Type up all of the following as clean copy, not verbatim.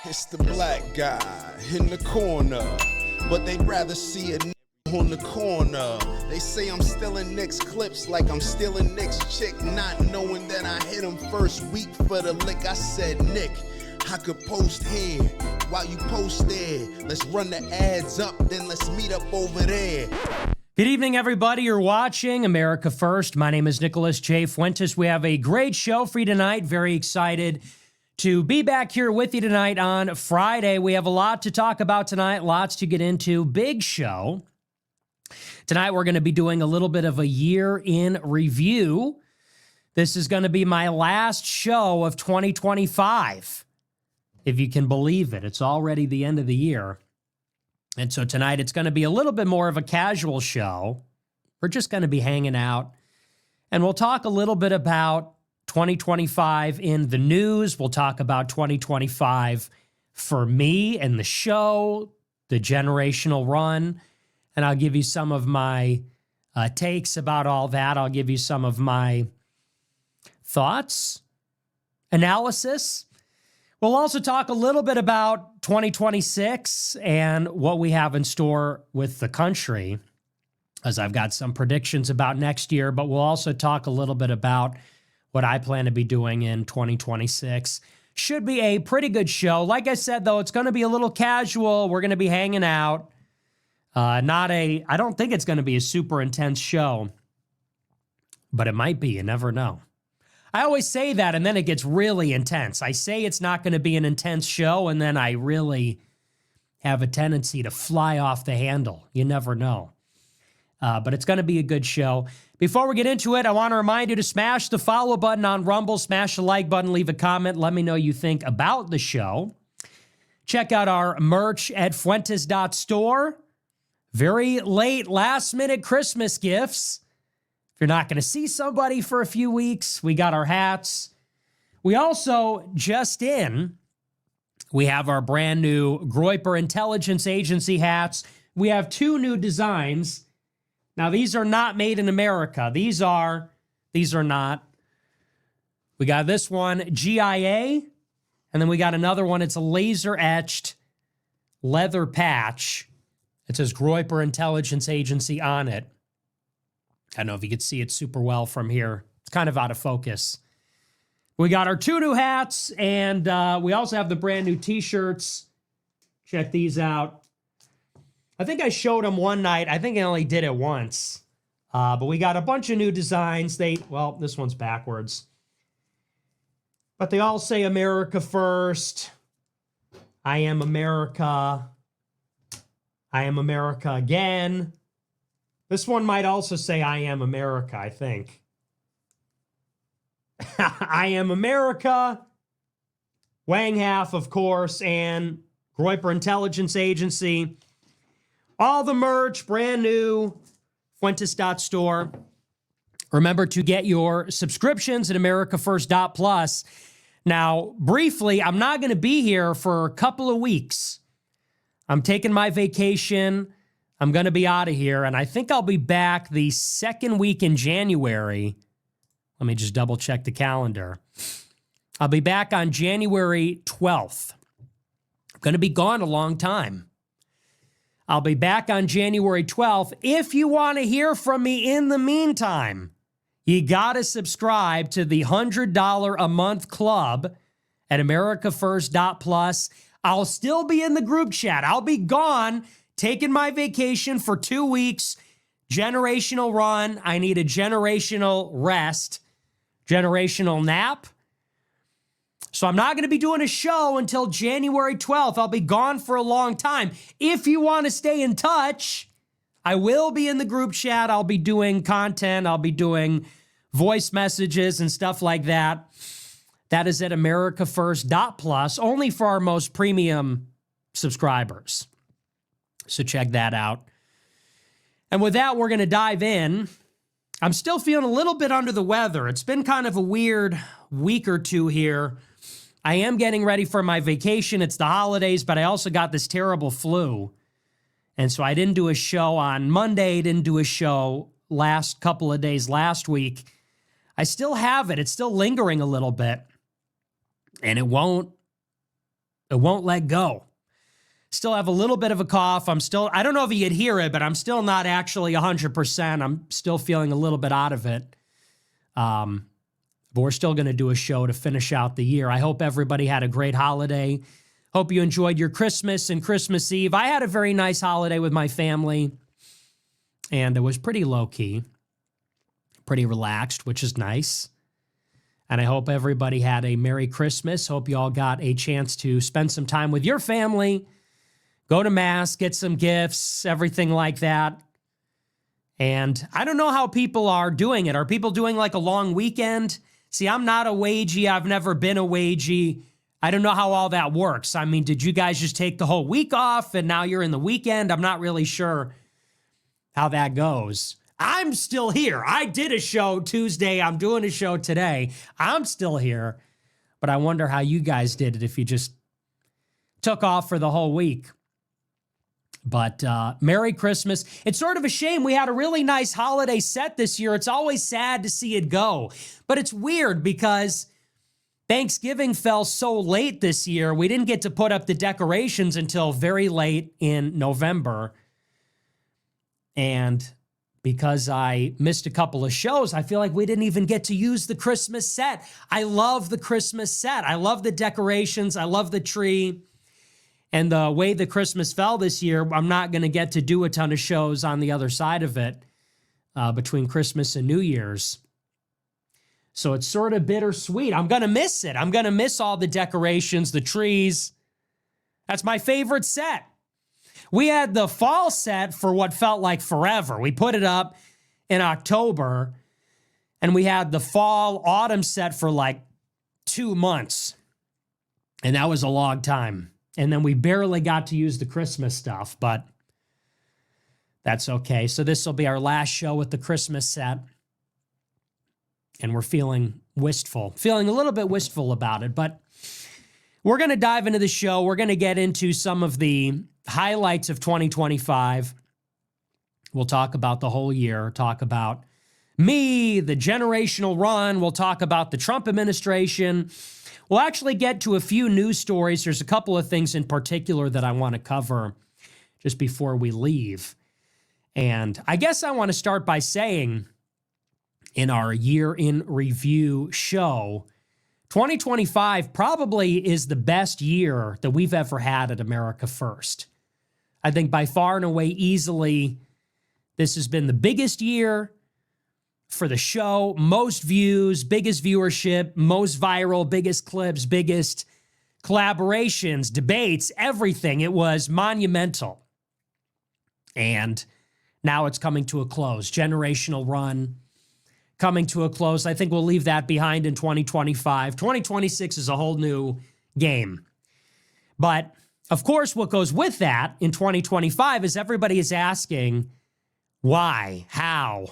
It's the black guy in the corner, but they'd rather see a on the corner. They say I'm stealing Nick's clips like I'm stealing Nick's chick, not knowing that I hit him first week for the lick. I said, Nick, I could post here while you post there. Let's run the ads up, then let's meet up over there. Good evening, everybody. You're watching America First. My name is Nicholas J. Fuentes. We have a great show for you tonight. Very excited to be back here with you tonight on Friday. We have a lot to talk about tonight, lots to get into. Big show. Tonight, we're going to be doing a little bit of a year in review. This is going to be my last show of 2025. If you can believe it, it's already the end of the year. And so tonight, it's going to be a little bit more of a casual show. We're just going to be hanging out. And we'll talk a little bit about 2025 in the news. We'll talk about 2025 for me and the show, the generational run. And I'll give you some of my takes about all that. I'll give you some of my thoughts, analysis. We'll also talk a little bit about 2026 and what we have in store with the country, as I've got some predictions about next year, but we'll also talk a little bit about what I plan to be doing in 2026. Should be a pretty good show. Like I said, though, it's going to be a little casual. We're going to be hanging out. I don't think it's going to be a super intense show, but it might be. You never know. I always say that, and then it gets really intense. I say it's not going to be an intense show, and then I really have a tendency to fly off the handle. You never know. But it's going to be a good show. Before we get into it, I want to remind you to smash the follow button on Rumble, smash the like button, leave a comment. Let me know you think about the show. Check out our merch at fuentes.store. Very late, last-minute Christmas gifts. If you're not going to see somebody for a few weeks, we got our hats. We also, we have our brand new Groyper Intelligence Agency hats. We have two new designs. Now, these are not made in America. These are not. We got this one, GIA, and then we got another one. It's a laser-etched leather patch. It says Groyper Intelligence Agency on it. I don't know if you could see it super well from here. It's kind of out of focus. We got our two new hats, and we also have the brand new t-shirts. Check these out. I think I showed them one night. I think I only did it once. But we got a bunch of new designs. Well, this one's backwards. But they all say America First. I am America. I am America again. This one might also say I am America, I think. I am America. Wang Half, of course, and Groyper Intelligence Agency. All the merch, brand new, Fuentes.store. Remember to get your subscriptions at AmericaFirst.plus. Now, briefly, I'm not going to be here for a couple of weeks. I'm taking my vacation. I'm going to be out of here, and I think I'll be back the second week in January. Let me just double-check the calendar. I'll be back on January 12th. I'm going to be gone a long time. I'll be back on January 12th. If you want to hear from me in the meantime, you got to subscribe to the $100 a month club at AmericaFirst.plus. I'll still be in the group chat. I'll be gone, taking my vacation for 2 weeks. Generational run. I need a generational rest. Generational nap. So I'm not going to be doing a show until January 12th. I'll be gone for a long time. If you want to stay in touch, I will be in the group chat. I'll be doing content. I'll be doing voice messages and stuff like that. That is at AmericaFirst.plus, only for our most premium subscribers. So check that out. And with that, we're going to dive in. I'm still feeling a little bit under the weather. It's been kind of a weird week or two here. I am getting ready for my vacation. It's the holidays, but I also got this terrible flu. And so I didn't do a show on Monday, didn't do a show last couple of days last week. I still have it. It's still lingering a little bit. And it won't It won't let go. Still have a little bit of a cough. I don't know if you could hear it, but I'm still not actually 100%. I'm still feeling a little bit out of it. But we're still going to do a show to finish out the year. I hope everybody had a great holiday. Hope you enjoyed your Christmas and Christmas Eve. I had a very nice holiday with my family, and it was pretty low-key, pretty relaxed, which is nice. And I hope everybody had a Merry Christmas. Hope you all got a chance to spend some time with your family, go to Mass, get some gifts, everything like that. And I don't know how people are doing it. Are people doing like a long weekend? See, I'm not a OHGI. I've never been a OHGI. I don't know how all that works. I mean, did you guys just take the whole week off and now you're in the weekend? I'm not really sure how that goes. I'm still here. I did a show Tuesday. I'm doing a show today. I'm still here. But I wonder how you guys did it if you just took off for the whole week. But Merry Christmas. It's sort of a shame. We had a really nice holiday set this year. It's always sad to see it go. But it's weird because Thanksgiving fell so late this year. We didn't get to put up the decorations until very late in November. And because I missed a couple of shows, I feel like we didn't even get to use the Christmas set. I love the Christmas set. I love the decorations. I love the tree. And the way the Christmas fell this year, I'm not going to get to do a ton of shows on the other side of it between Christmas and New Year's. So it's sort of bittersweet. I'm going to miss it. I'm going to miss all the decorations, the trees. That's my favorite set. We had the fall set for what felt like forever. We put it up in October, and we had the fall autumn set for like 2 months. And that was a long time. And then we barely got to use the Christmas stuff, but that's okay. So this will be our last show with the Christmas set. And we're feeling a little bit wistful about it. But we're going to dive into the show. We're going to get into some of the highlights of 2025. We'll talk about the whole year, talk about me, the generational run. We'll talk about the Trump administration. We'll actually get to a few news stories. There's a couple of things in particular that I want to cover just before we leave. And I guess I want to start by saying in our year in review show, 2025 probably is the best year that we've ever had at America First. I think by far and away easily, this has been the biggest year for the show, most views, biggest viewership, most viral, biggest clips, biggest collaborations, debates, everything. It was monumental. And now it's coming to a close. Generational run coming to a close. I think we'll leave that behind in 2025. 2026 is a whole new game. But of course, what goes with that in 2025 is everybody is asking, why? How?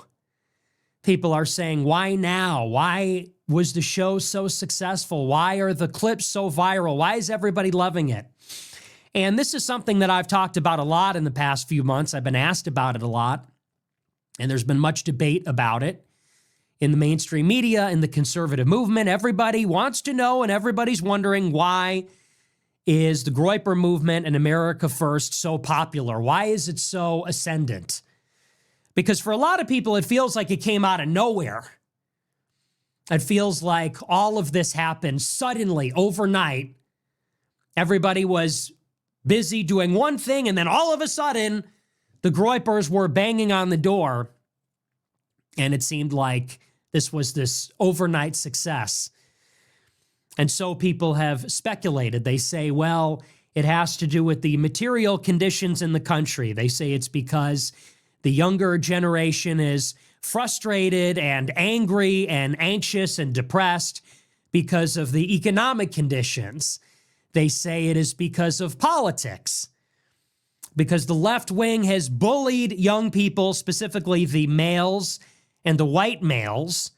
People are saying, why now? Why was the show so successful? Why are the clips so viral? Why is everybody loving it? And this is something that I've talked about a lot in the past few months. I've been asked about it a lot, and there's been much debate about it in the mainstream media, in the conservative movement. Everybody wants to know, and everybody's wondering, why is the Groyper movement and America First so popular? Why is it so ascendant? Because for a lot of people, it feels like it came out of nowhere. It feels like all of this happened suddenly, overnight. Everybody was busy doing one thing, and then all of a sudden, the Groypers were banging on the door, and it seemed like this was this overnight success. And so people have speculated. They say, well, it has to do with the material conditions in the country. They say it's because the younger generation is frustrated and angry and anxious and depressed because of the economic conditions. They say it is because of politics, because the left wing has bullied young people, specifically the males and the white males.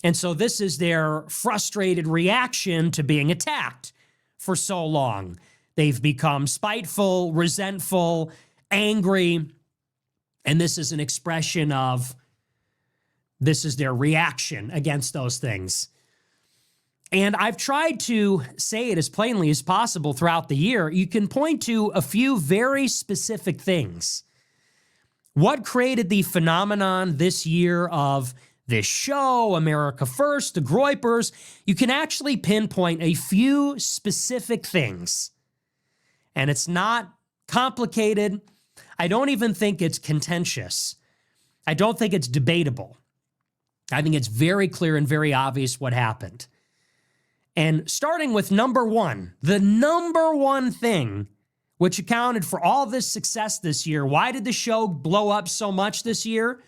And so this is their frustrated reaction to being attacked for so long. They've become spiteful, resentful, angry. And this is an expression of, this is their reaction against those things. And I've tried to say it as plainly as possible throughout the year. You can point to a few very specific things. What created the phenomenon this year of this show, America First, the Groypers? You can actually pinpoint a few specific things. And it's not complicated. I don't even think it's contentious. I don't think it's debatable. I think it's very clear and very obvious what happened. And starting with number one, the number one thing which accounted for all this success this year. Why did the show blow up so much this year?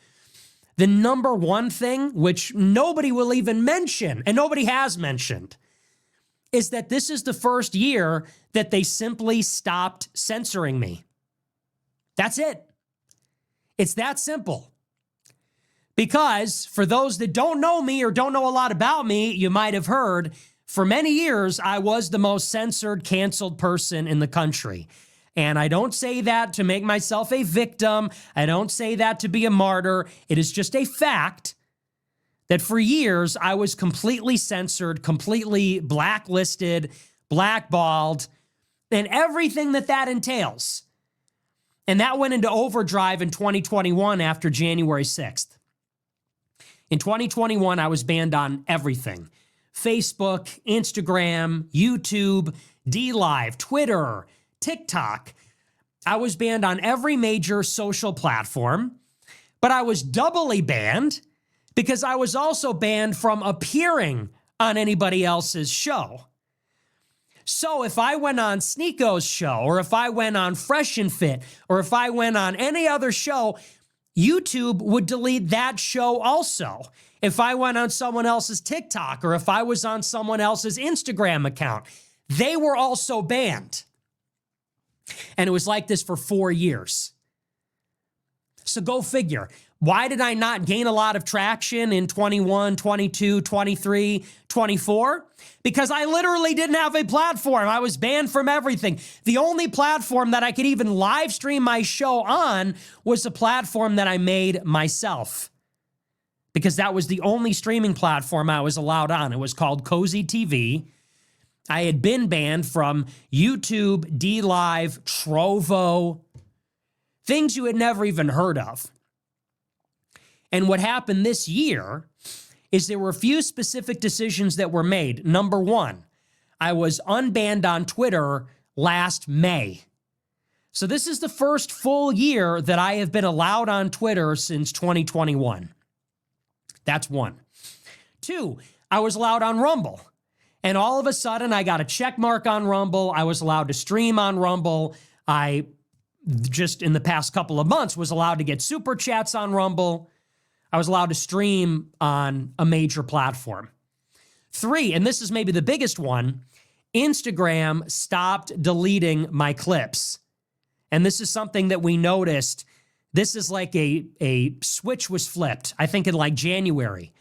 The number one thing, which nobody will even mention, and nobody has mentioned, is that this is the first year that they simply stopped censoring me. That's it. It's that simple. Because for those that don't know me or don't know a lot about me, you might have heard, for many years, I was the most censored, canceled person in the country. And I don't say that to make myself a victim. I don't say that to be a martyr. It is just a fact that for years, I was completely censored, completely blacklisted, blackballed, and everything that entails. And that went into overdrive in 2021 after January 6th. In 2021, I was banned on everything. Facebook, Instagram, YouTube, DLive, Twitter, TikTok. I was banned on every major social platform, but I was doubly banned because I was also banned from appearing on anybody else's show. So if I went on Sneako's show, or if I went on Fresh and Fit, or if I went on any other show, YouTube would delete that show also. If I went on someone else's TikTok, or if I was on someone else's Instagram account, they were also banned. And it was like this for 4 years. So go figure. Why did I not gain a lot of traction in 21, 22, 23, 24? Because I literally didn't have a platform. I was banned from everything. The only platform that I could even live stream my show on was the platform that I made myself. Because that was the only streaming platform I was allowed on. It was called Cozy TV. I had been banned from YouTube, DLive, Trovo, things you had never even heard of. And what happened this year is there were a few specific decisions that were made. Number one, I was unbanned on Twitter last May. So this is the first full year that I have been allowed on Twitter since 2021. That's one. Two, I was allowed on Rumble. And all of a sudden, I got a check mark on Rumble. I was allowed to stream on Rumble. I, just in the past couple of months, was allowed to get super chats on Rumble. I was allowed to stream on a major platform. Three, and this is maybe the biggest one, Instagram stopped deleting my clips. And this is something that we noticed. This is like a switch was flipped, I think in like January.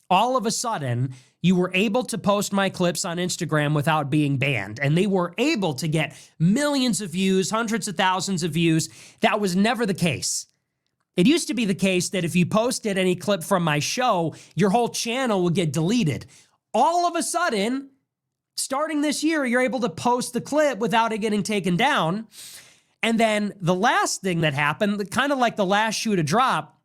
All of a sudden, you were able to post my clips on Instagram without being banned. And they were able to get millions of views, hundreds of thousands of views. That was never the case. It used to be the case that if you posted any clip from my show, your whole channel would get deleted. All of a sudden, starting this year, you're able to post the clip without it getting taken down. And then the last thing that happened, kind of like the last shoe to drop,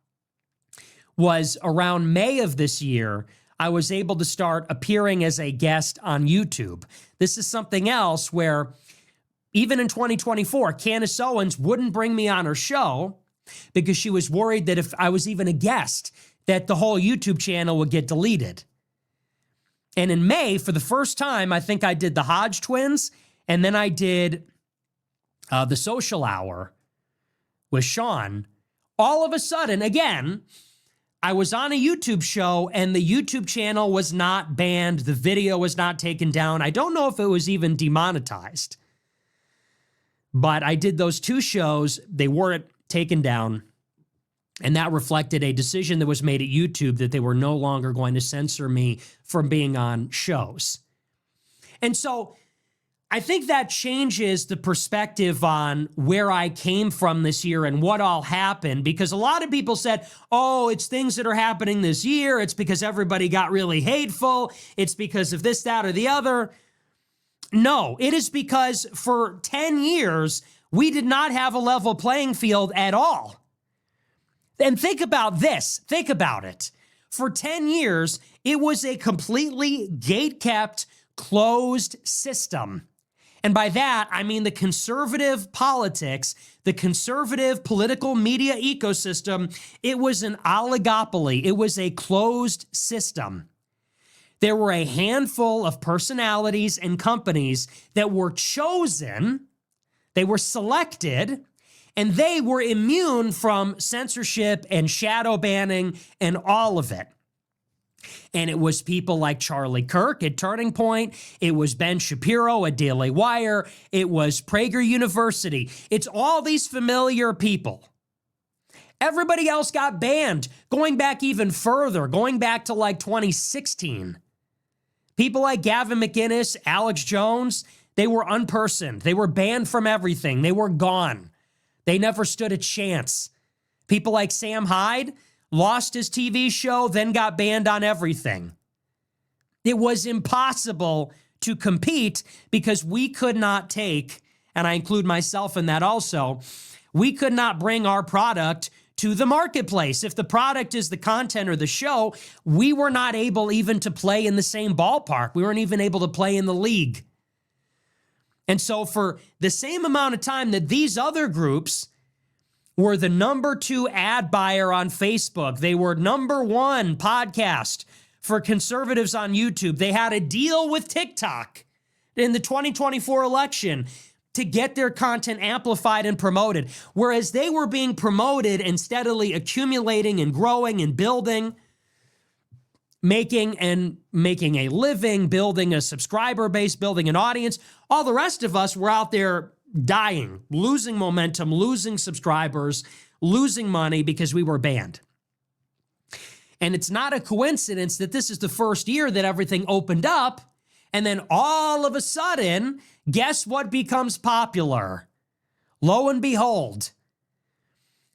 was around May of this year, I was able to start appearing as a guest on YouTube. This is something else where even in 2024, Candace Owens wouldn't bring me on her show because she was worried that if I was even a guest, that the whole YouTube channel would get deleted. And in May, for the first time, I think I did the Hodge twins, and then I did the Social Hour with Sean. All of a sudden, again, I was on a YouTube show and the YouTube channel was not banned. The video was not taken down. I don't know if it was even demonetized. But I did those two shows. They weren't taken down. And that reflected a decision that was made at YouTube that they were no longer going to censor me from being on shows. And so I think that changes the perspective on where I came from this year and what all happened, because a lot of people said, oh, it's things that are happening this year. It's because everybody got really hateful. It's because of this, that, or the other. No, it is because for 10 years, we did not have a level playing field at all. And think about this. Think about it. For 10 years, it was a completely gate-kept, closed system. And by that, I mean the conservative politics, the conservative political media ecosystem, it was an oligopoly. It was a closed system. There were a handful of personalities and companies that were chosen, they were selected, and they were immune from censorship and shadow banning and all of it. And it was people like Charlie Kirk at Turning Point. It was Ben Shapiro at Daily Wire. It was Prager University. It's all these familiar people. Everybody else got banned, going back even further, going back to like 2016. People like Gavin McInnes, Alex Jones, they were unpersoned. They were banned from everything. They were gone. They never stood a chance. People like Sam Hyde lost his TV show, then got banned on everything. It was impossible to compete because we could not take, and I include myself in that also, we could not bring our product to the marketplace. If the product is the content or the show, we were not able even to play in the same ballpark. We weren't even able to play in the league. And so for the same amount of time that these other groups were the number 2 ad buyer on Facebook, they were number 1 podcast for conservatives on YouTube, they had a deal with TikTok in the 2024 election to get their content amplified and promoted. Whereas they were being promoted and steadily accumulating and growing and building, making a living, building a subscriber base, building an audience. All the rest of us were out there dying, losing momentum, losing subscribers, losing money because we were banned. And it's not a coincidence that this is the first year that everything opened up, and then all of a sudden, guess what becomes popular? Lo and behold,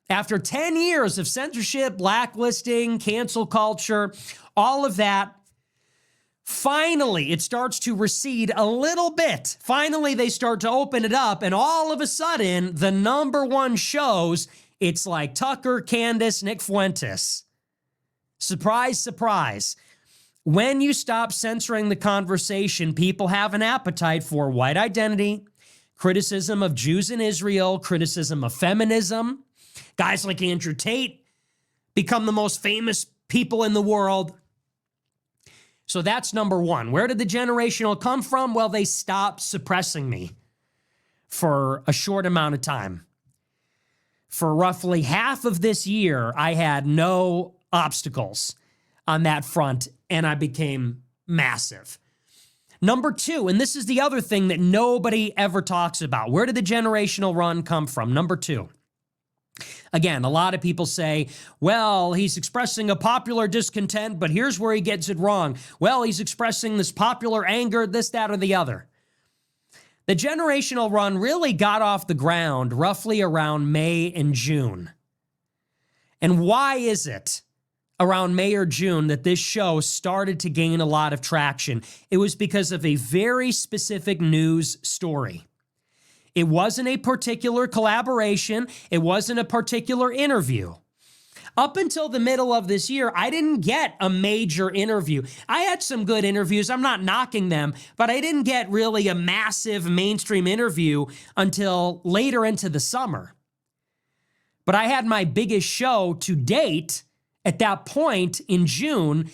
after 10 years of censorship, blacklisting, cancel culture, all of that, finally, it starts to recede a little bit. Finally, they start to open it up, and all of a sudden, the number 1 shows, it's like Tucker, Candace, Nick Fuentes. Surprise, surprise. When you stop censoring the conversation, people have an appetite for white identity, criticism of Jews in Israel, criticism of feminism. Guys like Andrew Tate become the most famous people in the world. So that's number 1. Where did the generational come from? Well, they stopped suppressing me for a short amount of time. For roughly half of this year, I had no obstacles on that front, and I became massive. Number 2, and this is the other thing that nobody ever talks about. Where did the generational run come from? Number 2. Again, a lot of people say, well, he's expressing a popular discontent, but here's where he gets it wrong. Well, he's expressing this popular anger, this, that, or the other. The generational run really got off the ground roughly around May and June. And why is it around May or June that this show started to gain a lot of traction? It was because of a very specific news story. It wasn't a particular collaboration. It wasn't a particular interview. Up until the middle of this year, I didn't get a major interview. I had some good interviews. I'm not knocking them, but I didn't get really a massive mainstream interview until later into the summer. But I had my biggest show to date at that point in June,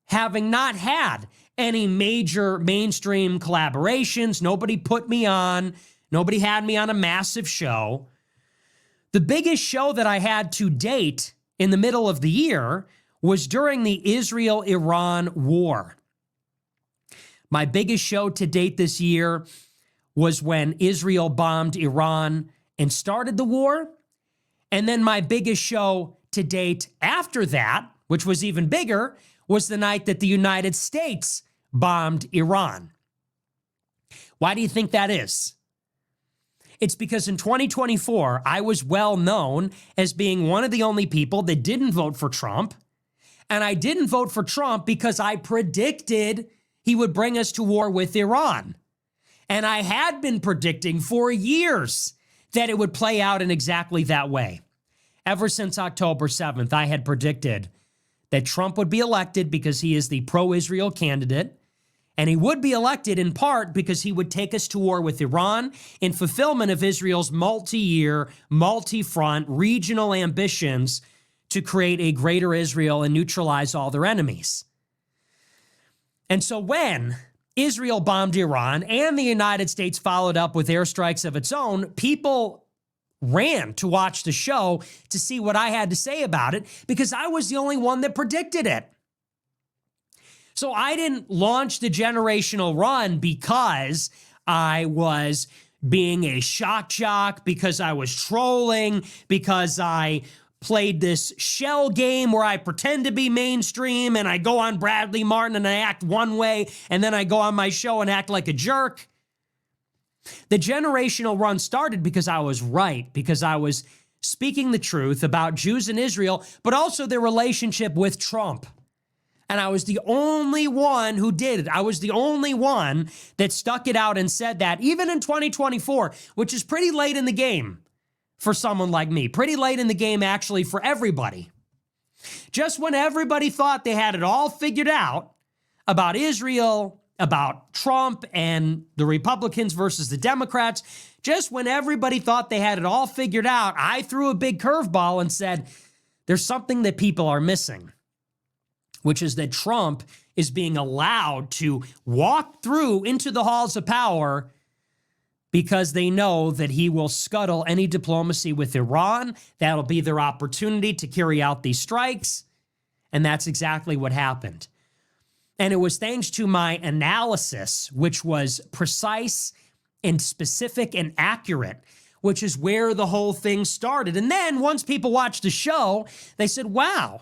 having not had any major mainstream collaborations. Nobody put me on. Nobody had me on a massive show. The biggest show that I had to date in the middle of the year was during the Israel-Iran war. My biggest show to date this year was when Israel bombed Iran and started the war. And then my biggest show to date after that, which was even bigger, was the night that the United States bombed Iran. Why do you think that is? It's because in 2024, I was well known as being one of the only people that didn't vote for Trump. And I didn't vote for Trump because I predicted he would bring us to war with Iran. And I had been predicting for years that it would play out in exactly that way. Ever since October 7th, I had predicted that Trump would be elected because he is the pro-Israel candidate. And he would be elected in part because he would take us to war with Iran in fulfillment of Israel's multi-year, multi-front, regional ambitions to create a greater Israel and neutralize all their enemies. And so when Israel bombed Iran and the United States followed up with airstrikes of its own, people ran to watch the show to see what I had to say about it because I was the only one that predicted it. So I didn't launch the generational run because I was being a shock jock, because I was trolling, because I played this shell game where I pretend to be mainstream and I go on Bradley Martin and I act one way and then I go on my show and act like a jerk. The generational run started because I was right, because I was speaking the truth about Jews in Israel, but also their relationship with Trump. And I was the only one who did it. I was the only one that stuck it out and said that, even in 2024, which is pretty late in the game for someone like me. Pretty late in the game, actually, for everybody. Just when everybody thought they had it all figured out about Israel, about Trump and the Republicans versus the Democrats, just when everybody thought they had it all figured out, I threw a big curveball and said, there's something that people are missing, which is that Trump is being allowed to walk through into the halls of power because they know that he will scuttle any diplomacy with Iran. That'll be their opportunity to carry out these strikes. And that's exactly what happened. And it was thanks to my analysis, which was precise and specific and accurate, which is where the whole thing started. And then once people watched the show, they said, wow,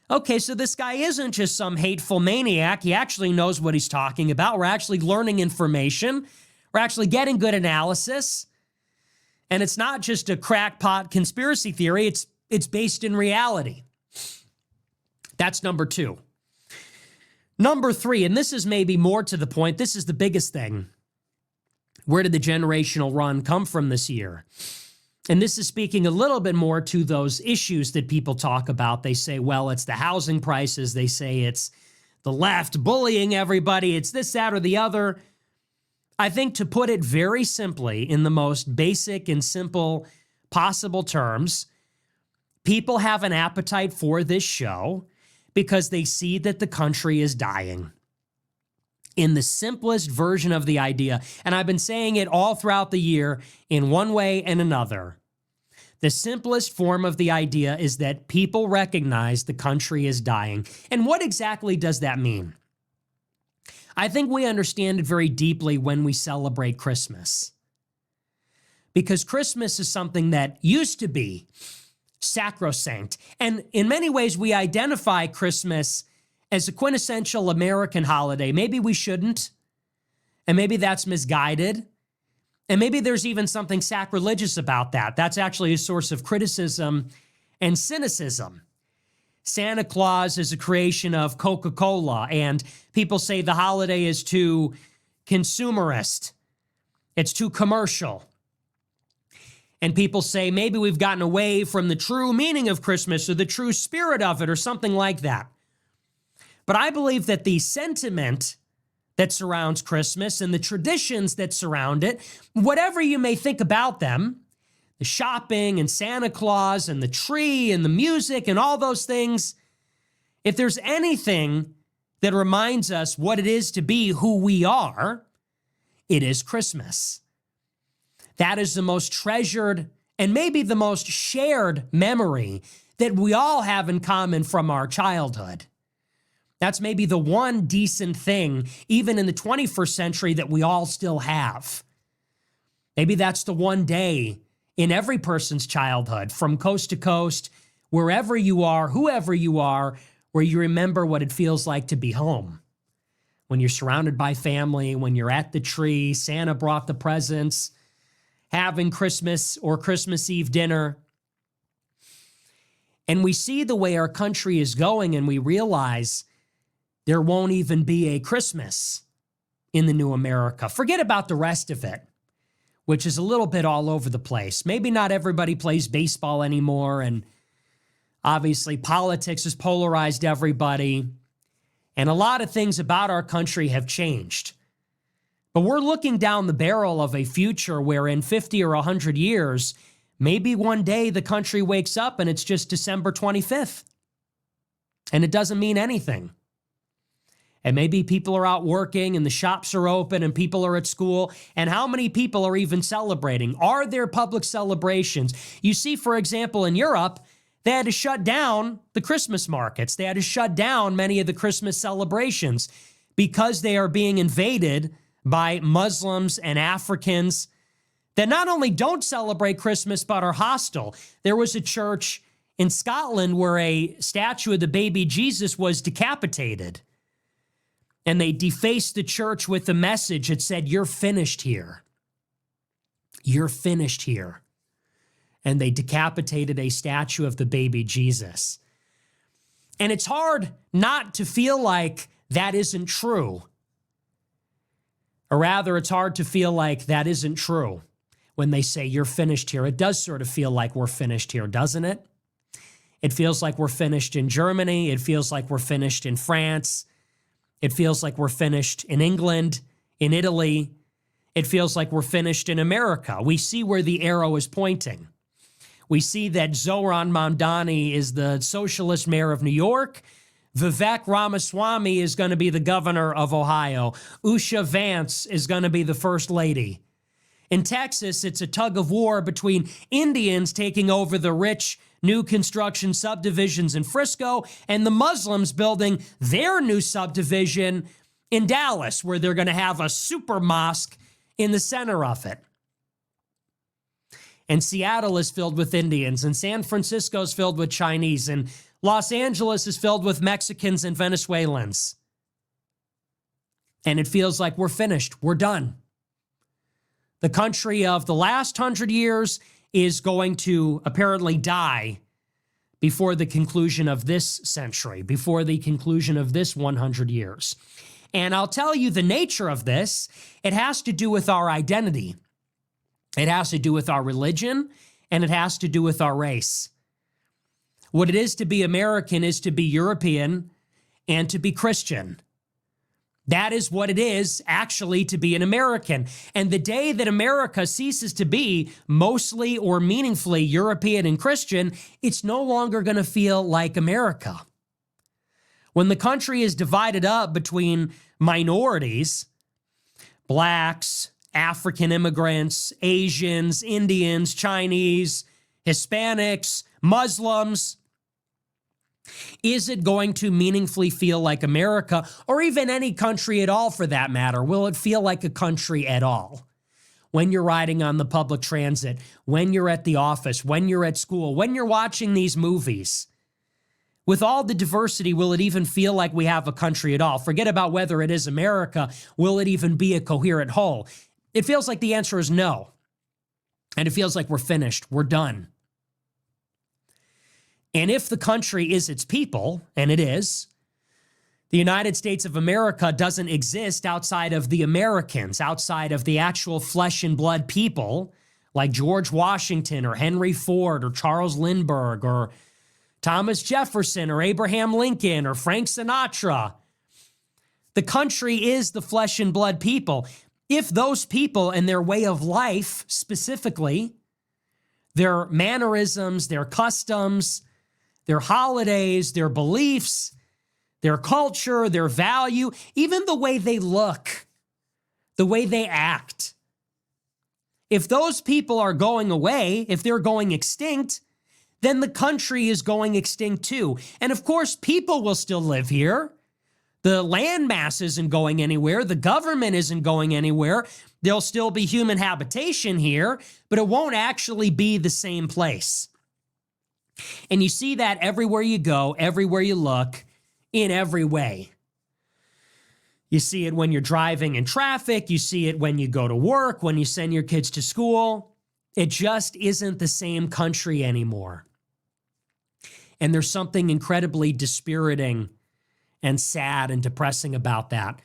okay, so this guy isn't just some hateful maniac. He actually knows what he's talking about. We're actually learning information. We're actually getting good analysis. And it's not just a crackpot conspiracy theory. It's based in reality. That's number two. Number three, and this is maybe more to the point, this is the biggest thing. Where did the generational run come from this year? And this is speaking a little bit more to those issues that people talk about. They say, well, it's the housing prices. They say it's the left bullying everybody. It's this, that, or the other. I think, to put it very simply, in the most basic and simple possible terms, people have an appetite for this show because they see that the country is dying. In the simplest version of the idea, and I've been saying it all throughout the year in one way and another, the simplest form of the idea is that people recognize the country is dying. And what exactly does that mean? I think we understand it very deeply when we celebrate Christmas. Because Christmas is something that used to be sacrosanct. And in many ways, we identify Christmas as a quintessential American holiday. Maybe we shouldn't, and maybe that's misguided, and maybe there's even something sacrilegious about that. That's actually a source of criticism and cynicism. Santa Claus is a creation of Coca-Cola, and people say the holiday is too consumerist. It's too commercial. And people say maybe we've gotten away from the true meaning of Christmas or the true spirit of it or something like that. But I believe that the sentiment that surrounds Christmas and the traditions that surround it, whatever you may think about them, the shopping and Santa Claus and the tree and the music and all those things, if there's anything that reminds us what it is to be who we are, it is Christmas. That is the most treasured and maybe the most shared memory that we all have in common from our childhood. That's maybe the one decent thing, even in the 21st century, that we all still have. Maybe that's the one day in every person's childhood, from coast to coast, wherever you are, whoever you are, where you remember what it feels like to be home. when you're surrounded by family, when you're at the tree, Santa brought the presents, having Christmas or Christmas Eve dinner. And we see the way our country is going, and we realize there won't even be a Christmas in the new America. Forget about the rest of it, which is a little bit all over the place. Maybe not everybody plays baseball anymore, and obviously politics has polarized everybody, and a lot of things about our country have changed. But we're looking down the barrel of a future where in 50 or 100 years, maybe one day the country wakes up and it's just December 25th, and it doesn't mean anything. And maybe people are out working and the shops are open and people are at school. And how many people are even celebrating? Are there public celebrations? You see, for example, in Europe, they had to shut down the Christmas markets. They had to shut down many of the Christmas celebrations because they are being invaded by Muslims and Africans that not only don't celebrate Christmas, but are hostile. There was a church in Scotland where a statue of the baby Jesus was decapitated. And they defaced the church with the message. It said, "You're finished here. You're finished here." And they decapitated a statue of the baby Jesus. And it's hard not to feel like that isn't true. Or rather, it's hard to feel like that isn't true when they say you're finished here. It does sort of feel like we're finished here, doesn't it? It feels like we're finished in Germany. It feels like we're finished in France. It feels like we're finished in England, in Italy. It feels like we're finished in America. We see where the arrow is pointing. We see that Zoran Mamdani is the socialist mayor of New York. Vivek Ramaswamy is going to be the governor of Ohio. Usha Vance is going to be the first lady. In Texas, it's a tug of war between Indians taking over the rich new construction subdivisions in Frisco and the Muslims building their new subdivision in Dallas, where they're going to have a super mosque in the center of it. And Seattle is filled with Indians, and San Francisco is filled with Chinese, and Los Angeles is filled with Mexicans and Venezuelans. And it feels like we're finished. We're done. The country of the last 100 years is going to apparently die before the conclusion of this century, before the conclusion of this 100 years. And I'll tell you the nature of this. It has to do with our identity. It has to do with our religion, and it has to do with our race. What it is to be American is to be European and to be Christian. That is what it is actually to be an American. And the day that America ceases to be mostly or meaningfully European and Christian, it's no longer going to feel like America. When the country is divided up between minorities, blacks, African immigrants, Asians, Indians, Chinese, Hispanics, Muslims, is it going to meaningfully feel like America, or even any country at all for that matter? Will it feel like a country at all? When you're riding on the public transit, when you're at the office, when you're at school, when you're watching these movies, with all the diversity, will it even feel like we have a country at all? Forget about whether it is America. Will it even be a coherent whole? It feels like the answer is no. And it feels like we're finished. We're done. And if the country is its people, and it is, the United States of America doesn't exist outside of the Americans, outside of the actual flesh and blood people like George Washington or Henry Ford or Charles Lindbergh or Thomas Jefferson or Abraham Lincoln or Frank Sinatra. The country is the flesh and blood people. If those people and their way of life specifically, their mannerisms, their customs, their holidays, their beliefs, their culture, their value, even the way they look, the way they act. If those people are going away, if they're going extinct, then the country is going extinct too. And of course, people will still live here. The land mass isn't going anywhere. The government isn't going anywhere. There'll still be human habitation here, but it won't actually be the same place. And you see that everywhere you go, everywhere you look, in every way. You see it when you're driving in traffic. You see it when you go to work, when you send your kids to school. It just isn't the same country anymore. And there's something incredibly dispiriting and sad and depressing about that.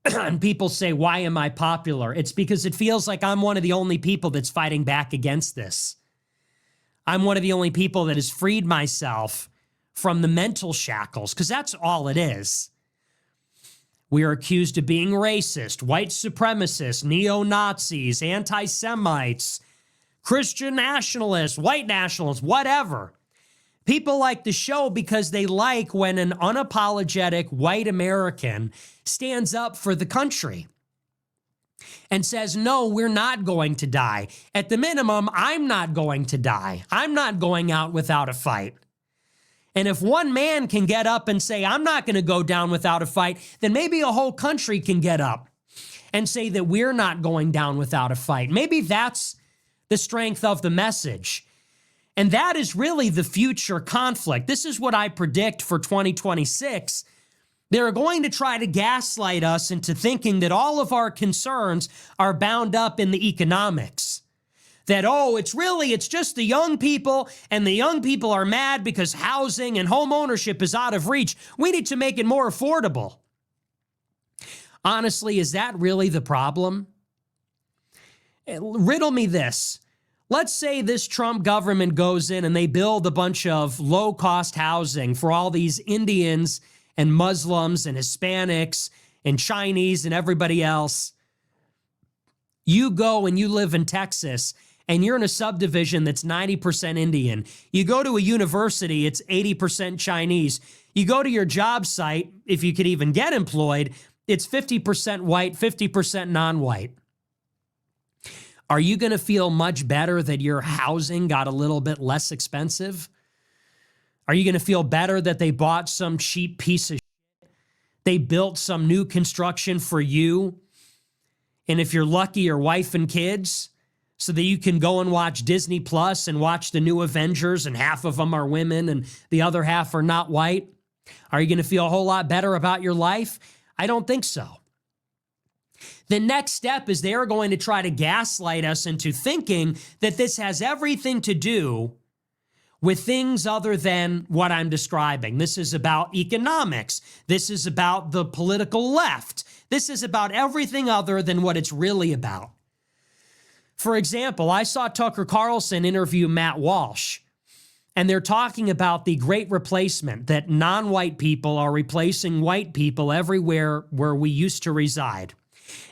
And people say, why am I popular? It's because it feels like I'm one of the only people that's fighting back against this. I'm one of the only people that has freed myself from the mental shackles, because that's all it is. We are accused of being racist, white supremacists, neo-Nazis, anti-Semites, Christian nationalists, white nationalists, whatever. People like the show because they like when an unapologetic white American stands up for the country and says, no, we're not going to die. At the minimum, I'm not going to die. I'm not going out without a fight. And if one man can get up and say, I'm not going to go down without a fight, then maybe a whole country can get up and say that we're not going down without a fight. Maybe that's the strength of the message. And that is really the future conflict. This is what I predict for 2026. They're going to try to gaslight us into thinking that all of our concerns are bound up in the economics. That, it's just the young people, and the young people are mad because housing and home ownership is out of reach. We need to make it more affordable. Honestly, is that really the problem? Riddle me this. Let's say this Trump government goes in and they build a bunch of low-cost housing for all these Indians and Muslims and Hispanics and Chinese and everybody else. You go and you live in Texas and you're in a subdivision that's 90% Indian. You go to a university, it's 80% Chinese. You go to your job site, if you could even get employed, it's 50% white, 50% non-white. Are you going to feel much better that your housing got a little bit less expensive? Are you going to feel better that they bought some cheap piece of shit? They built some new construction for you. And if you're lucky, your wife and kids, so that you can go and watch Disney Plus and watch the new Avengers, and half of them are women and the other half are not white. Are you going to feel a whole lot better about your life? I don't think so. The next step is they're going to try to gaslight us into thinking that this has everything to do with things other than what I'm describing. This is about economics. This is about the political left. This is about everything other than what it's really about. For example, I saw Tucker Carlson interview Matt Walsh, and they're talking about the great replacement, that non-white people are replacing white people everywhere where we used to reside.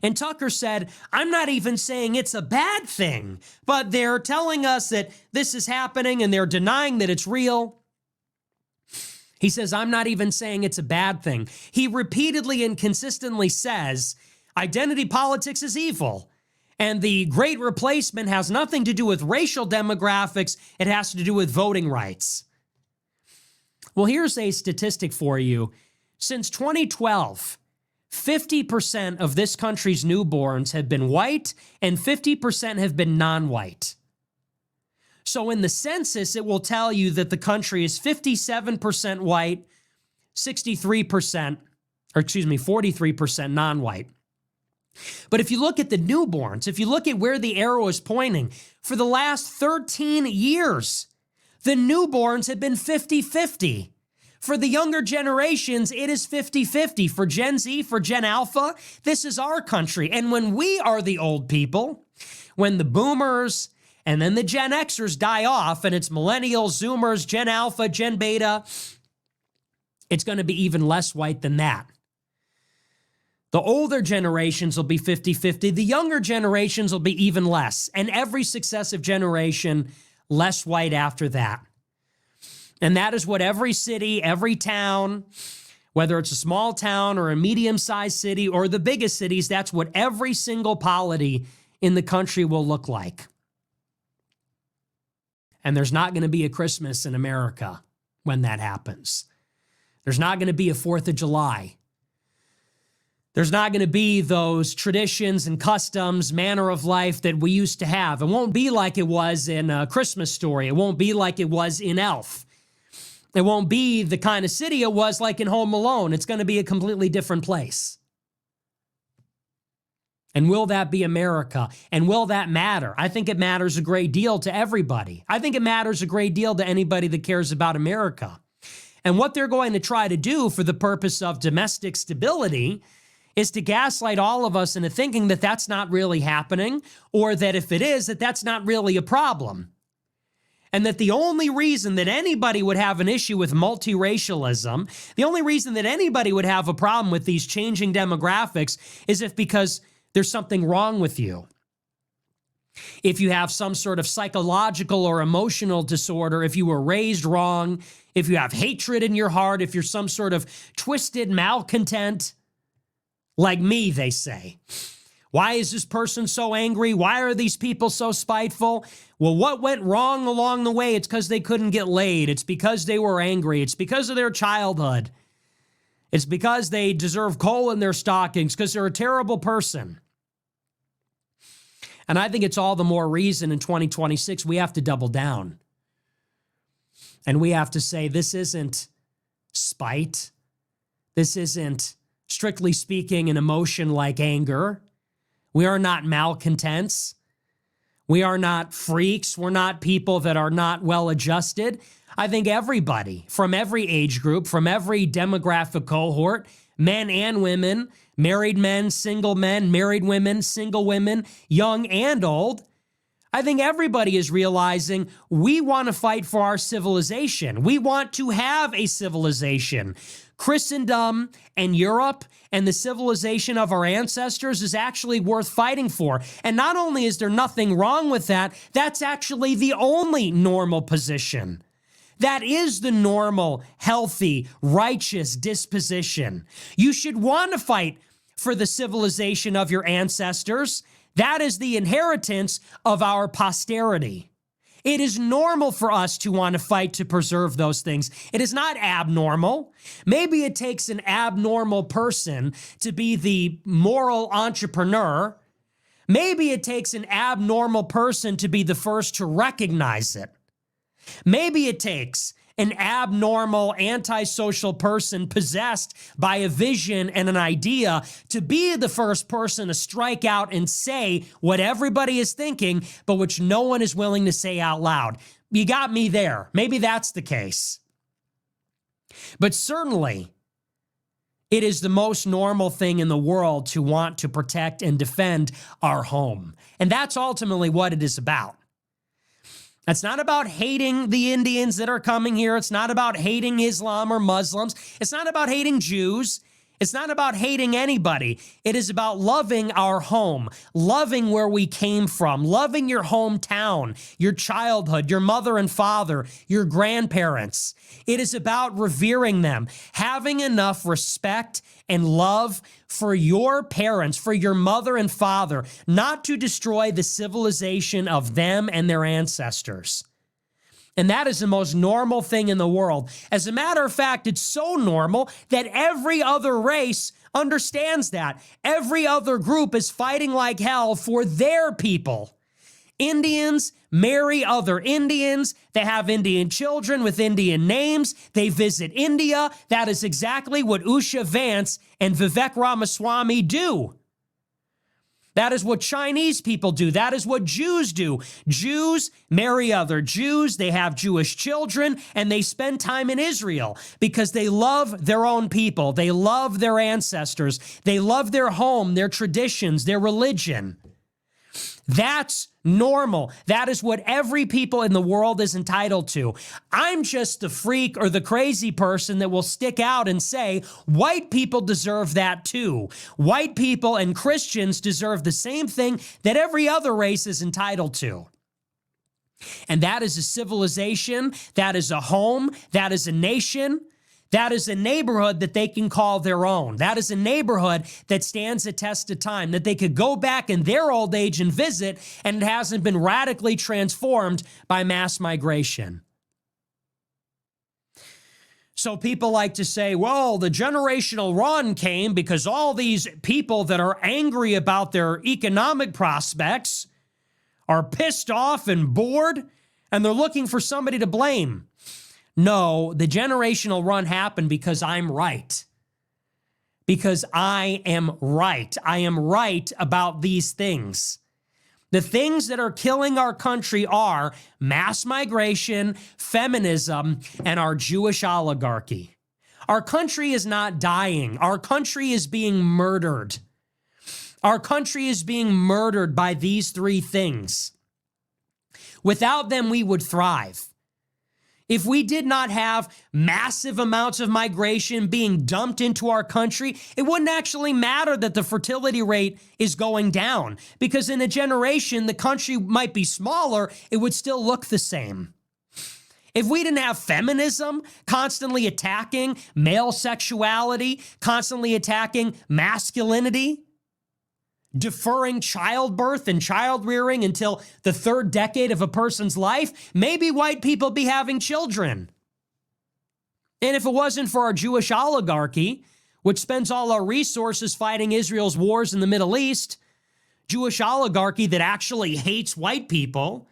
And Tucker said, I'm not even saying it's a bad thing, but they're telling us that this is happening and they're denying that it's real. He says, I'm not even saying it's a bad thing. He repeatedly and consistently says, identity politics is evil. And the great replacement has nothing to do with racial demographics. It has to do with voting rights. Well, here's a statistic for you. Since 2012, 50% of this country's newborns have been white and 50% have been non-white. So in the census, it will tell you that the country is 57% white, 43% non-white. But if you look at the newborns, if you look at where the arrow is pointing, for the last 13 years, the newborns have been 50-50. For the younger generations, it is 50-50. For Gen Z, for Gen Alpha, this is our country. And when we are the old people, when the boomers and then the Gen Xers die off, and it's millennials, Zoomers, Gen Alpha, Gen Beta, it's going to be even less white than that. The older generations will be 50-50. The younger generations will be even less. And every successive generation, less white after that. And that is what every city, every town, whether it's a small town or a medium-sized city or the biggest cities, that's what every single polity in the country will look like. And there's not going to be a Christmas in America when that happens. There's not going to be a 4th of July. There's not going to be those traditions and customs, manner of life that we used to have. It won't be like it was in A Christmas Story. It won't be like it was in Elf. It won't be the kind of city it was like in Home Alone. It's going to be a completely different place. And will that be America? And will that matter? I think it matters a great deal to everybody. I think it matters a great deal to anybody that cares about America. And what they're going to try to do for the purpose of domestic stability is to gaslight all of us into thinking that that's not really happening, or that if it is, that that's not really a problem. And that the only reason that anybody would have an issue with multiracialism, the only reason that anybody would have a problem with these changing demographics is if because there's something wrong with you. If you have some sort of psychological or emotional disorder, if you were raised wrong, if you have hatred in your heart, if you're some sort of twisted malcontent, like me, they say. Why is this person so angry? Why are these people so spiteful? Well, what went wrong along the way? It's because they couldn't get laid. It's because they were angry. It's because of their childhood. It's because they deserve coal in their stockings, because they're a terrible person. And I think it's all the more reason in 2026 we have to double down. And we have to say, this isn't spite. This isn't, strictly speaking, an emotion like anger. We are not malcontents. We are not freaks. We're not people that are not well adjusted. I think everybody from every age group, from every demographic cohort, men and women, married men, married women, single women, young and old, I think everybody is realizing we want to fight for our civilization. We want to have a civilization. Christendom and Europe and the civilization of our ancestors is actually worth fighting for. And not only is there nothing wrong with that, that's actually the only normal position. That is the normal, healthy, righteous disposition. You should want to fight for the civilization of your ancestors. That is the inheritance of our posterity. It is normal for us to want to fight to preserve those things. It is not abnormal. Maybe it takes an abnormal person to be the moral entrepreneur. Maybe it takes an abnormal person to be the first to recognize it. Maybe it takes an abnormal, antisocial person possessed by a vision and an idea to be the first person to strike out and say what everybody is thinking, but which no one is willing to say out loud. You got me there. Maybe that's the case. But certainly, it is the most normal thing in the world to want to protect and defend our home. And that's ultimately what it is about. It's not about hating the Indians that are coming here. It's not about hating Islam or Muslims. It's not about hating Jews. It's not about hating anybody. It is about loving our home, loving where we came from, loving your hometown, your childhood, your mother and father, your grandparents. It is about revering them, having enough respect and love for your parents, for your mother and father, not to destroy the civilization of them and their ancestors. And that is the most normal thing in the world. As a matter of fact, it's so normal that every other race understands that. Every other group is fighting like hell for their people. Indians marry other Indians. They have Indian children with Indian names. They visit India. That is exactly what Usha Vance and Vivek Ramaswamy do. That is what Chinese people do. That is what Jews do. Jews marry other Jews. They have Jewish children, and they spend time in Israel because they love their own people. They love their ancestors. They love their home, their traditions, their religion. That's normal. That is what every people in the world is entitled to. I'm just the freak or the crazy person that will stick out and say, white people deserve that too. White people and Christians deserve the same thing that every other race is entitled to. And that is a civilization, that is a home, that is a nation. That is a neighborhood that they can call their own. That is a neighborhood that stands a test of time, that they could go back in their old age and visit, and it hasn't been radically transformed by mass migration. So people like to say, well, the generational run came because all these people that are angry about their economic prospects are pissed off and bored, and they're looking for somebody to blame. No, the generational run happened because I'm right. because I am right. I am right about these things. The things that are killing our country are mass migration, feminism, and our Jewish oligarchy. Our country is not dying. Our country is being murdered. Our country is being murdered by these three things. Without them, we would thrive. If we did not have massive amounts of migration being dumped into our country, it wouldn't actually matter that the fertility rate is going down, because in a generation, the country might be smaller, it would still look the same. If we didn't have feminism constantly attacking male sexuality, constantly attacking masculinity, deferring childbirth and child rearing until the third decade of a person's life, maybe white people be having children. And if it wasn't for our Jewish oligarchy, which spends all our resources fighting Israel's wars in the Middle East, Jewish oligarchy that actually hates white people,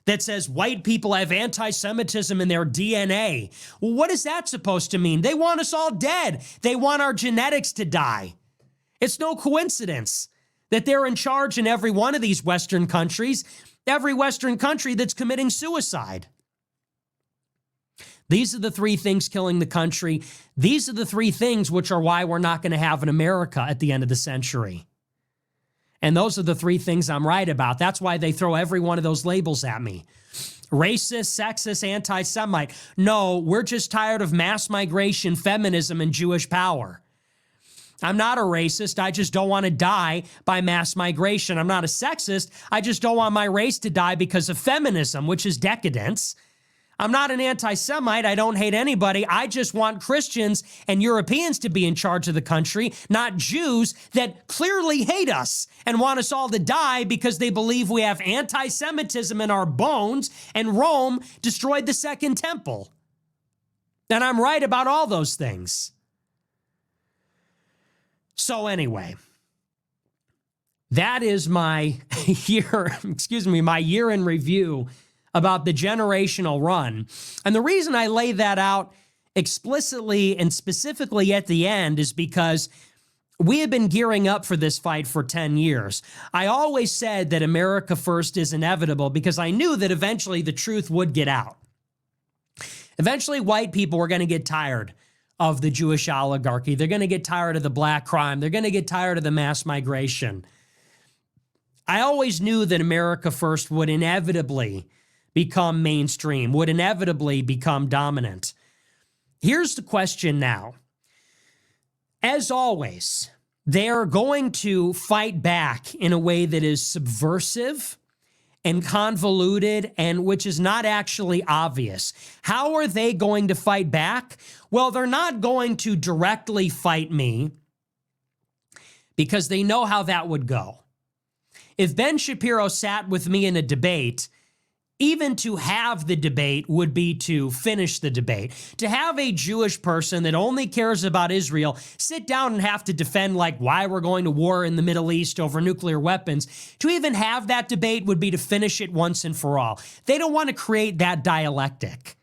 that says white people have anti-Semitism in their DNA. Well, what is that supposed to mean? They want us all dead. They want our genetics to die. It's no coincidence that they're in charge in every one of these Western countries, every Western country that's committing suicide. These are the three things killing the country. These are the three things which are why we're not going to have an America at the end of the century. And those are the three things I'm right about. That's why they throw every one of those labels at me. Racist, sexist, anti-Semite. No, we're just tired of mass migration, feminism, and Jewish power. I'm not a racist. I just don't want to die by mass migration. I'm not a sexist. I just don't want my race to die because of feminism, which is decadence. I'm not an anti-Semite. I don't hate anybody. I just want Christians and Europeans to be in charge of the country, not Jews that clearly hate us and want us all to die because they believe we have anti-Semitism in our bones and Rome destroyed the Second Temple. And I'm right about all those things. So anyway, that is my my year in review about the generational run. And the reason I lay that out explicitly and specifically at the end is because we have been gearing up for this fight for 10 years. I always said that America First is inevitable because I knew that eventually the truth would get out. Eventually, white people were going to get tired of the Jewish oligarchy. They're going to get tired of the black crime. They're going to get tired of the mass migration. I always knew that America First would inevitably become mainstream, would inevitably become dominant. Here's the question now. As always, they're going to fight back in a way that is subversive and convoluted and which is not actually obvious. How are they going to fight back? Well, they're not going to directly fight me because they know how that would go. If Ben Shapiro sat with me in a debate, even to have the debate would be to finish the debate. To have a Jewish person that only cares about Israel sit down and have to defend like why we're going to war in the Middle East over nuclear weapons, to even have that debate would be to finish it once and for all. They don't want to create that dialectic.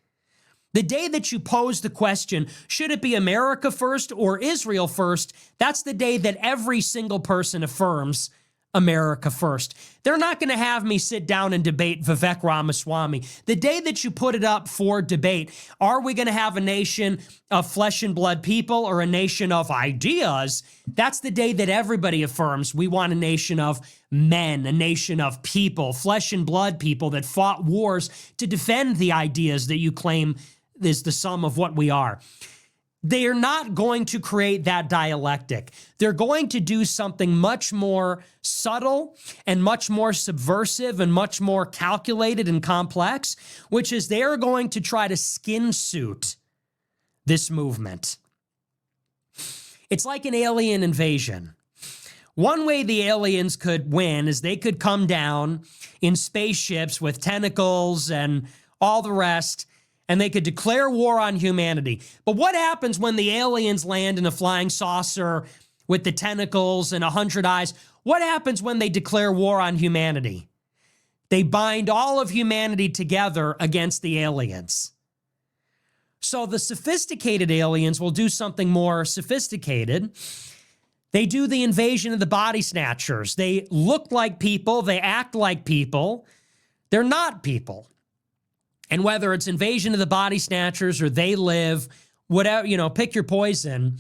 The day that you pose the question, should it be America first or Israel first, that's the day that every single person affirms America first. They're not going to have me sit down and debate Vivek Ramaswamy. The day that you put it up for debate, are we going to have a nation of flesh and blood people or a nation of ideas? That's the day that everybody affirms we want a nation of men, a nation of people, flesh and blood people that fought wars to defend the ideas that you claim is the sum of what we are. They are not going to create that dialectic. They're going to do something much more subtle and much more subversive and much more calculated and complex, which is they're going to try to skin suit this movement. It's like an alien invasion. One way the aliens could win is they could come down in spaceships with tentacles and all the rest, and they could declare war on humanity. But what happens when the aliens land in a flying saucer with the tentacles and 100 eyes? What happens when they declare war on humanity? They bind all of humanity together against the aliens. So the sophisticated aliens will do something more sophisticated, They do the invasion of the body snatchers. They look like people. They act like people. They're not people. And whether it's invasion of the body snatchers or They Live, whatever, pick your poison,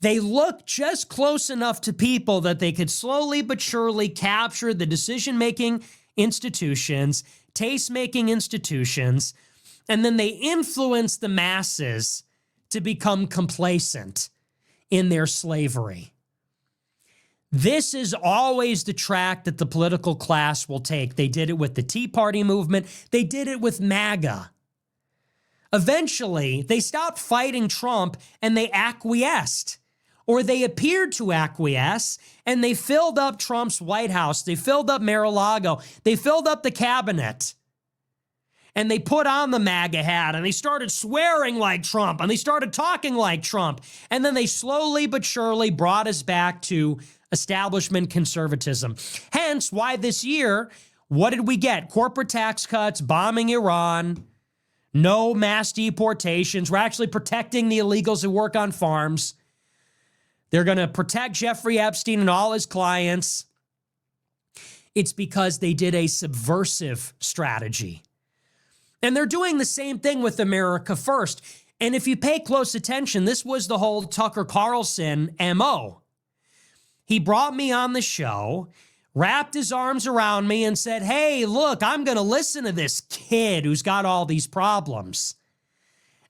they look just close enough to people that they could slowly but surely capture the decision-making institutions, taste-making institutions, and then they influence the masses to become complacent in their slavery. This is always the track that the political class will take. They did it with the Tea Party movement. They did it with MAGA. Eventually, they stopped fighting Trump and they acquiesced, or they appeared to acquiesce, and they filled up Trump's White House. They filled up Mar-a-Lago. They filled up the cabinet. And they put on the MAGA hat, and they started swearing like Trump, and they started talking like Trump. And then they slowly but surely brought us back to establishment conservatism. Hence why this year, what did we get? Corporate tax cuts, bombing Iran, no mass deportations. We're actually protecting the illegals who work on farms. They're going to protect Jeffrey Epstein and all his clients. It's because they did a subversive strategy. And they're doing the same thing with America First. And if you pay close attention, this was the whole Tucker Carlson MO. He brought me on the show, wrapped his arms around me and said, hey, look, I'm going to listen to this kid who's got all these problems.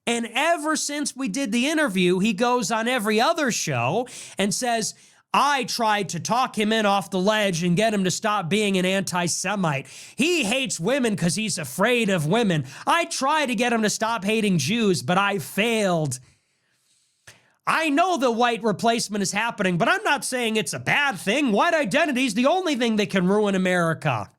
And ever since we did the interview, he goes on every other show and says, I tried to talk him in off the ledge and get him to stop being an anti-Semite. He hates women because he's afraid of women. I tried to get him to stop hating Jews, but I failed. I know the white replacement is happening, but I'm not saying it's a bad thing. White identity is the only thing that can ruin America.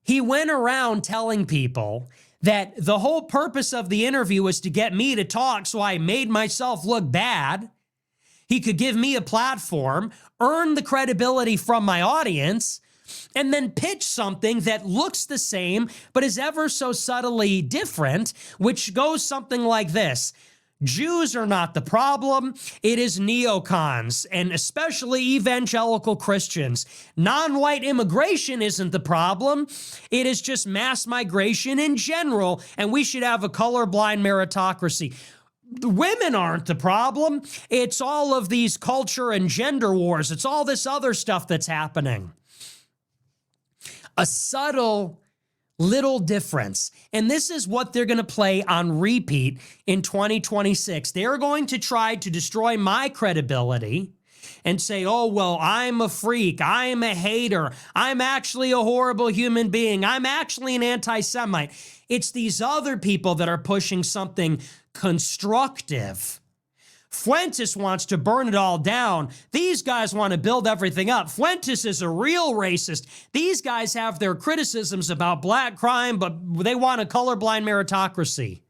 He went around telling people that the whole purpose of the interview was to get me to talk, so I made myself look bad. He could give me a platform, earn the credibility from my audience, and then pitch something that looks the same but is ever so subtly different, which goes something like this. Jews are not the problem. It is neocons, and especially evangelical Christians. Non-white immigration isn't the problem. It is just mass migration in general, and we should have a colorblind meritocracy. Women aren't the problem. It's all of these culture and gender wars. It's all this other stuff that's happening. A subtle little difference. And this is what they're going to play on repeat in 2026. They're going to try to destroy my credibility and say, oh, well, I'm a freak. I'm a hater. I'm actually a horrible human being. I'm actually an anti-Semite. It's these other people that are pushing something constructive. Fuentes wants to burn it all down. These guys want to build everything up. Fuentes is a real racist. These guys have their criticisms about black crime, but they want a colorblind meritocracy.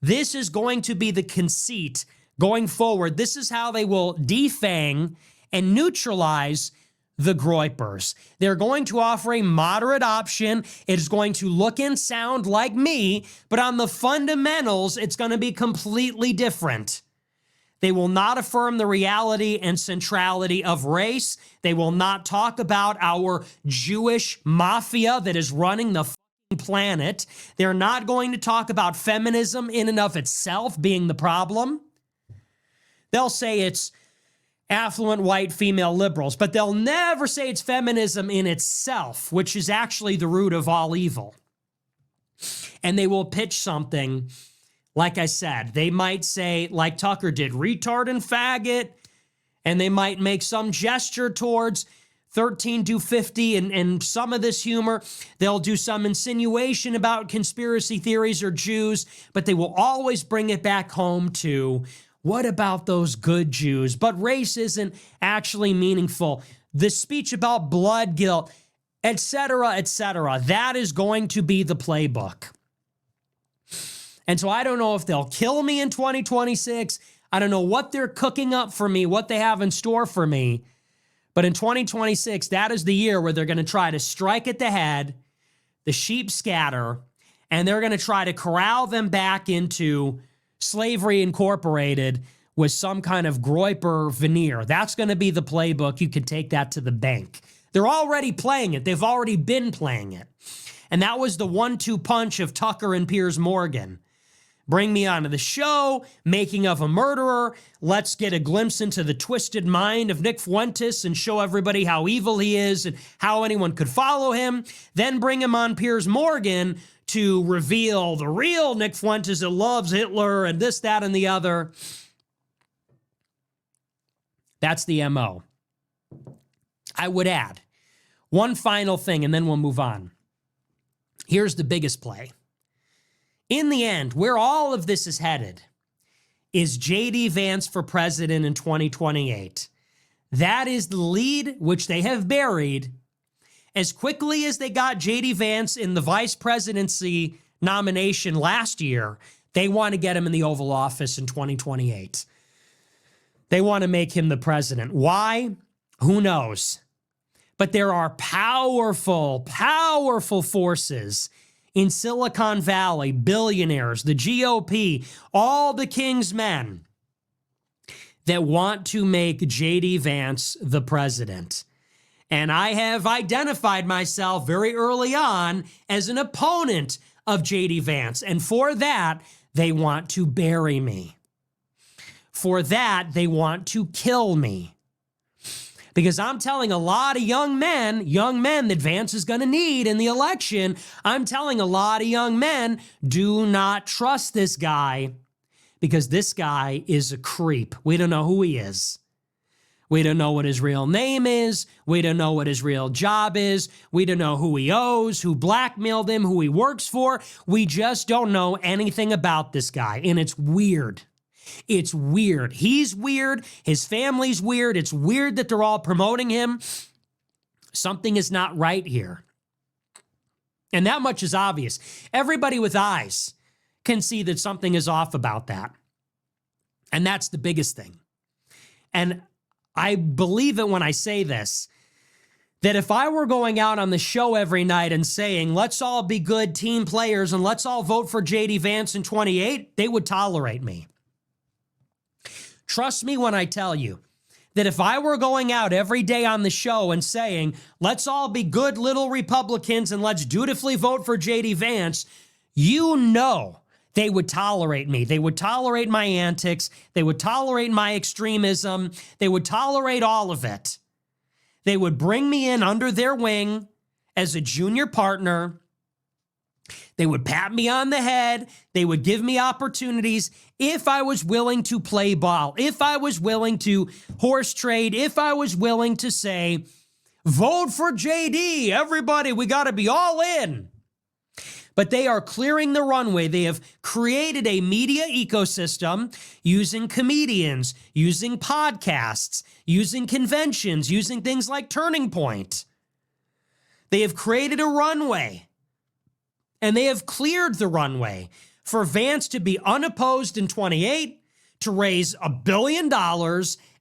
This is going to be the conceit going forward. This is how they will defang and neutralize the Groypers. They're going to offer a moderate option. It is going to look and sound like me, but on the fundamentals, it's going to be completely different. They will not affirm the reality and centrality of race. They will not talk about our Jewish mafia that is running the planet. They're not going to talk about feminism in and of itself being the problem. They'll say it's affluent white female liberals, but they'll never say it's feminism in itself, which is actually the root of all evil. And they will pitch something, like I said, they might say, like Tucker did, retard and faggot, and they might make some gesture towards 13-50 and some of this humor. They'll do some insinuation about conspiracy theories or Jews, but they will always bring it back home to, what about those good Jews? But race isn't actually meaningful. The speech about blood guilt, etc., etc., that is going to be the playbook. And so I don't know if they'll kill me in 2026. I don't know what they're cooking up for me, what they have in store for me. But in 2026, that is the year where they're going to try to strike at the head, the sheep scatter, and they're going to try to corral them back into Slavery Incorporated, with some kind of Groyper veneer. That's going to be the playbook. You can take that to the bank. They're already playing it. They've already been playing it. And that was the 1-2 punch of Tucker and Piers Morgan. Bring me onto the show, making of a murderer. Let's get a glimpse into the twisted mind of Nick Fuentes and show everybody how evil he is and how anyone could follow him. Then bring him on Piers Morgan to reveal the real Nick Fuentes that loves Hitler and this, that, and the other. That's the MO. I would add one final thing, and then we'll move on. Here's the biggest play. In the end, where all of this is headed is J.D. Vance for president in 2028. That is the lead which they have buried. As quickly as they got J.D. Vance in the vice presidency nomination last year, they want to get him in the Oval Office in 2028. They want to make him the president. Why? Who knows? But there are powerful, powerful forces in Silicon Valley, billionaires, the GOP, all the king's men that want to make J.D. Vance the president. And I have identified myself very early on as an opponent of J.D. Vance. And for that, they want to bury me. For that, they want to kill me. Because I'm telling a lot of young men that Vance is going to need in the election, I'm telling a lot of young men, do not trust this guy because this guy is a creep. We don't know who he is. We don't know what his real name is. We don't know what his real job is. We don't know who he owes, who blackmailed him, who he works for. We just don't know anything about this guy, and it's weird. It's weird. He's weird. His family's weird. It's weird that they're all promoting him. Something is not right here. And that much is obvious. Everybody with eyes can see that something is off about that. And that's the biggest thing. And I believe it when I say this, that if I were going out on the show every night and saying, let's all be good team players and let's all vote for J.D. Vance in 28, they would tolerate me. Trust me when I tell you that if I were going out every day on the show and saying, let's all be good little Republicans and let's dutifully vote for J.D. Vance, you know they would tolerate me. They would tolerate my antics. They would tolerate my extremism. They would tolerate all of it. They would bring me in under their wing as a junior partner. They would pat me on the head. They would give me opportunities if I was willing to play ball, if I was willing to horse trade, if I was willing to say, vote for JD, everybody, we got to be all in. But they are clearing the runway. They have created a media ecosystem using comedians, using podcasts, using conventions, using things like Turning Point. They have created a runway. And they have cleared the runway for Vance to be unopposed in 28, to raise $1 billion,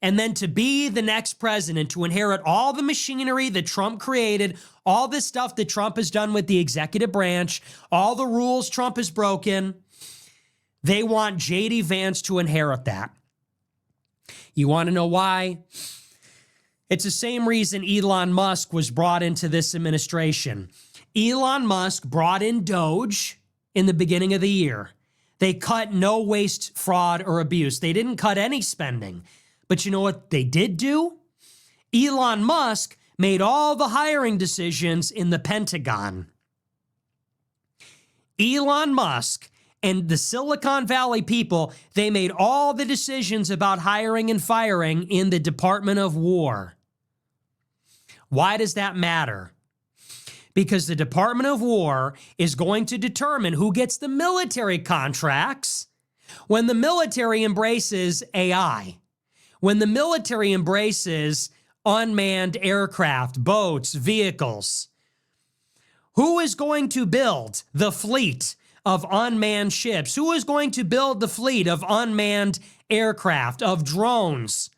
and then to be the next president, to inherit all the machinery that Trump created, all this stuff that Trump has done with the executive branch, all the rules Trump has broken. They want J.D. Vance to inherit that. You want to know why? It's the same reason Elon Musk was brought into this administration. Elon Musk brought in Doge in the beginning of the year. They cut no waste, fraud, or abuse. They didn't cut any spending. But you know what they did do? Elon Musk made all the hiring decisions in the Pentagon. Elon Musk and the Silicon Valley people, they made all the decisions about hiring and firing in the Department of War. Why does that matter? Because the Department of War is going to determine who gets the military contracts when the military embraces AI, when the military embraces unmanned aircraft, boats, vehicles. Who is going to build the fleet of unmanned ships? Who is going to build the fleet of unmanned aircraft, of drones?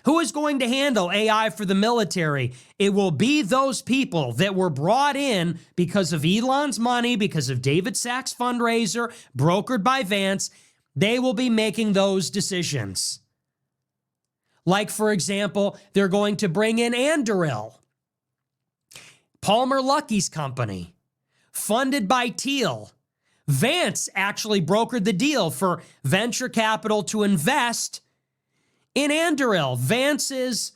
Who is going to handle AI for the military? It will be those people that were brought in because of Elon's money, because of David Sachs' fundraiser, brokered by Vance. They will be making those decisions. Like, for example, they're going to bring in Anduril, Palmer Luckey's company, funded by Thiel. Vance actually brokered the deal for venture capital to invest in Anduril. Vance's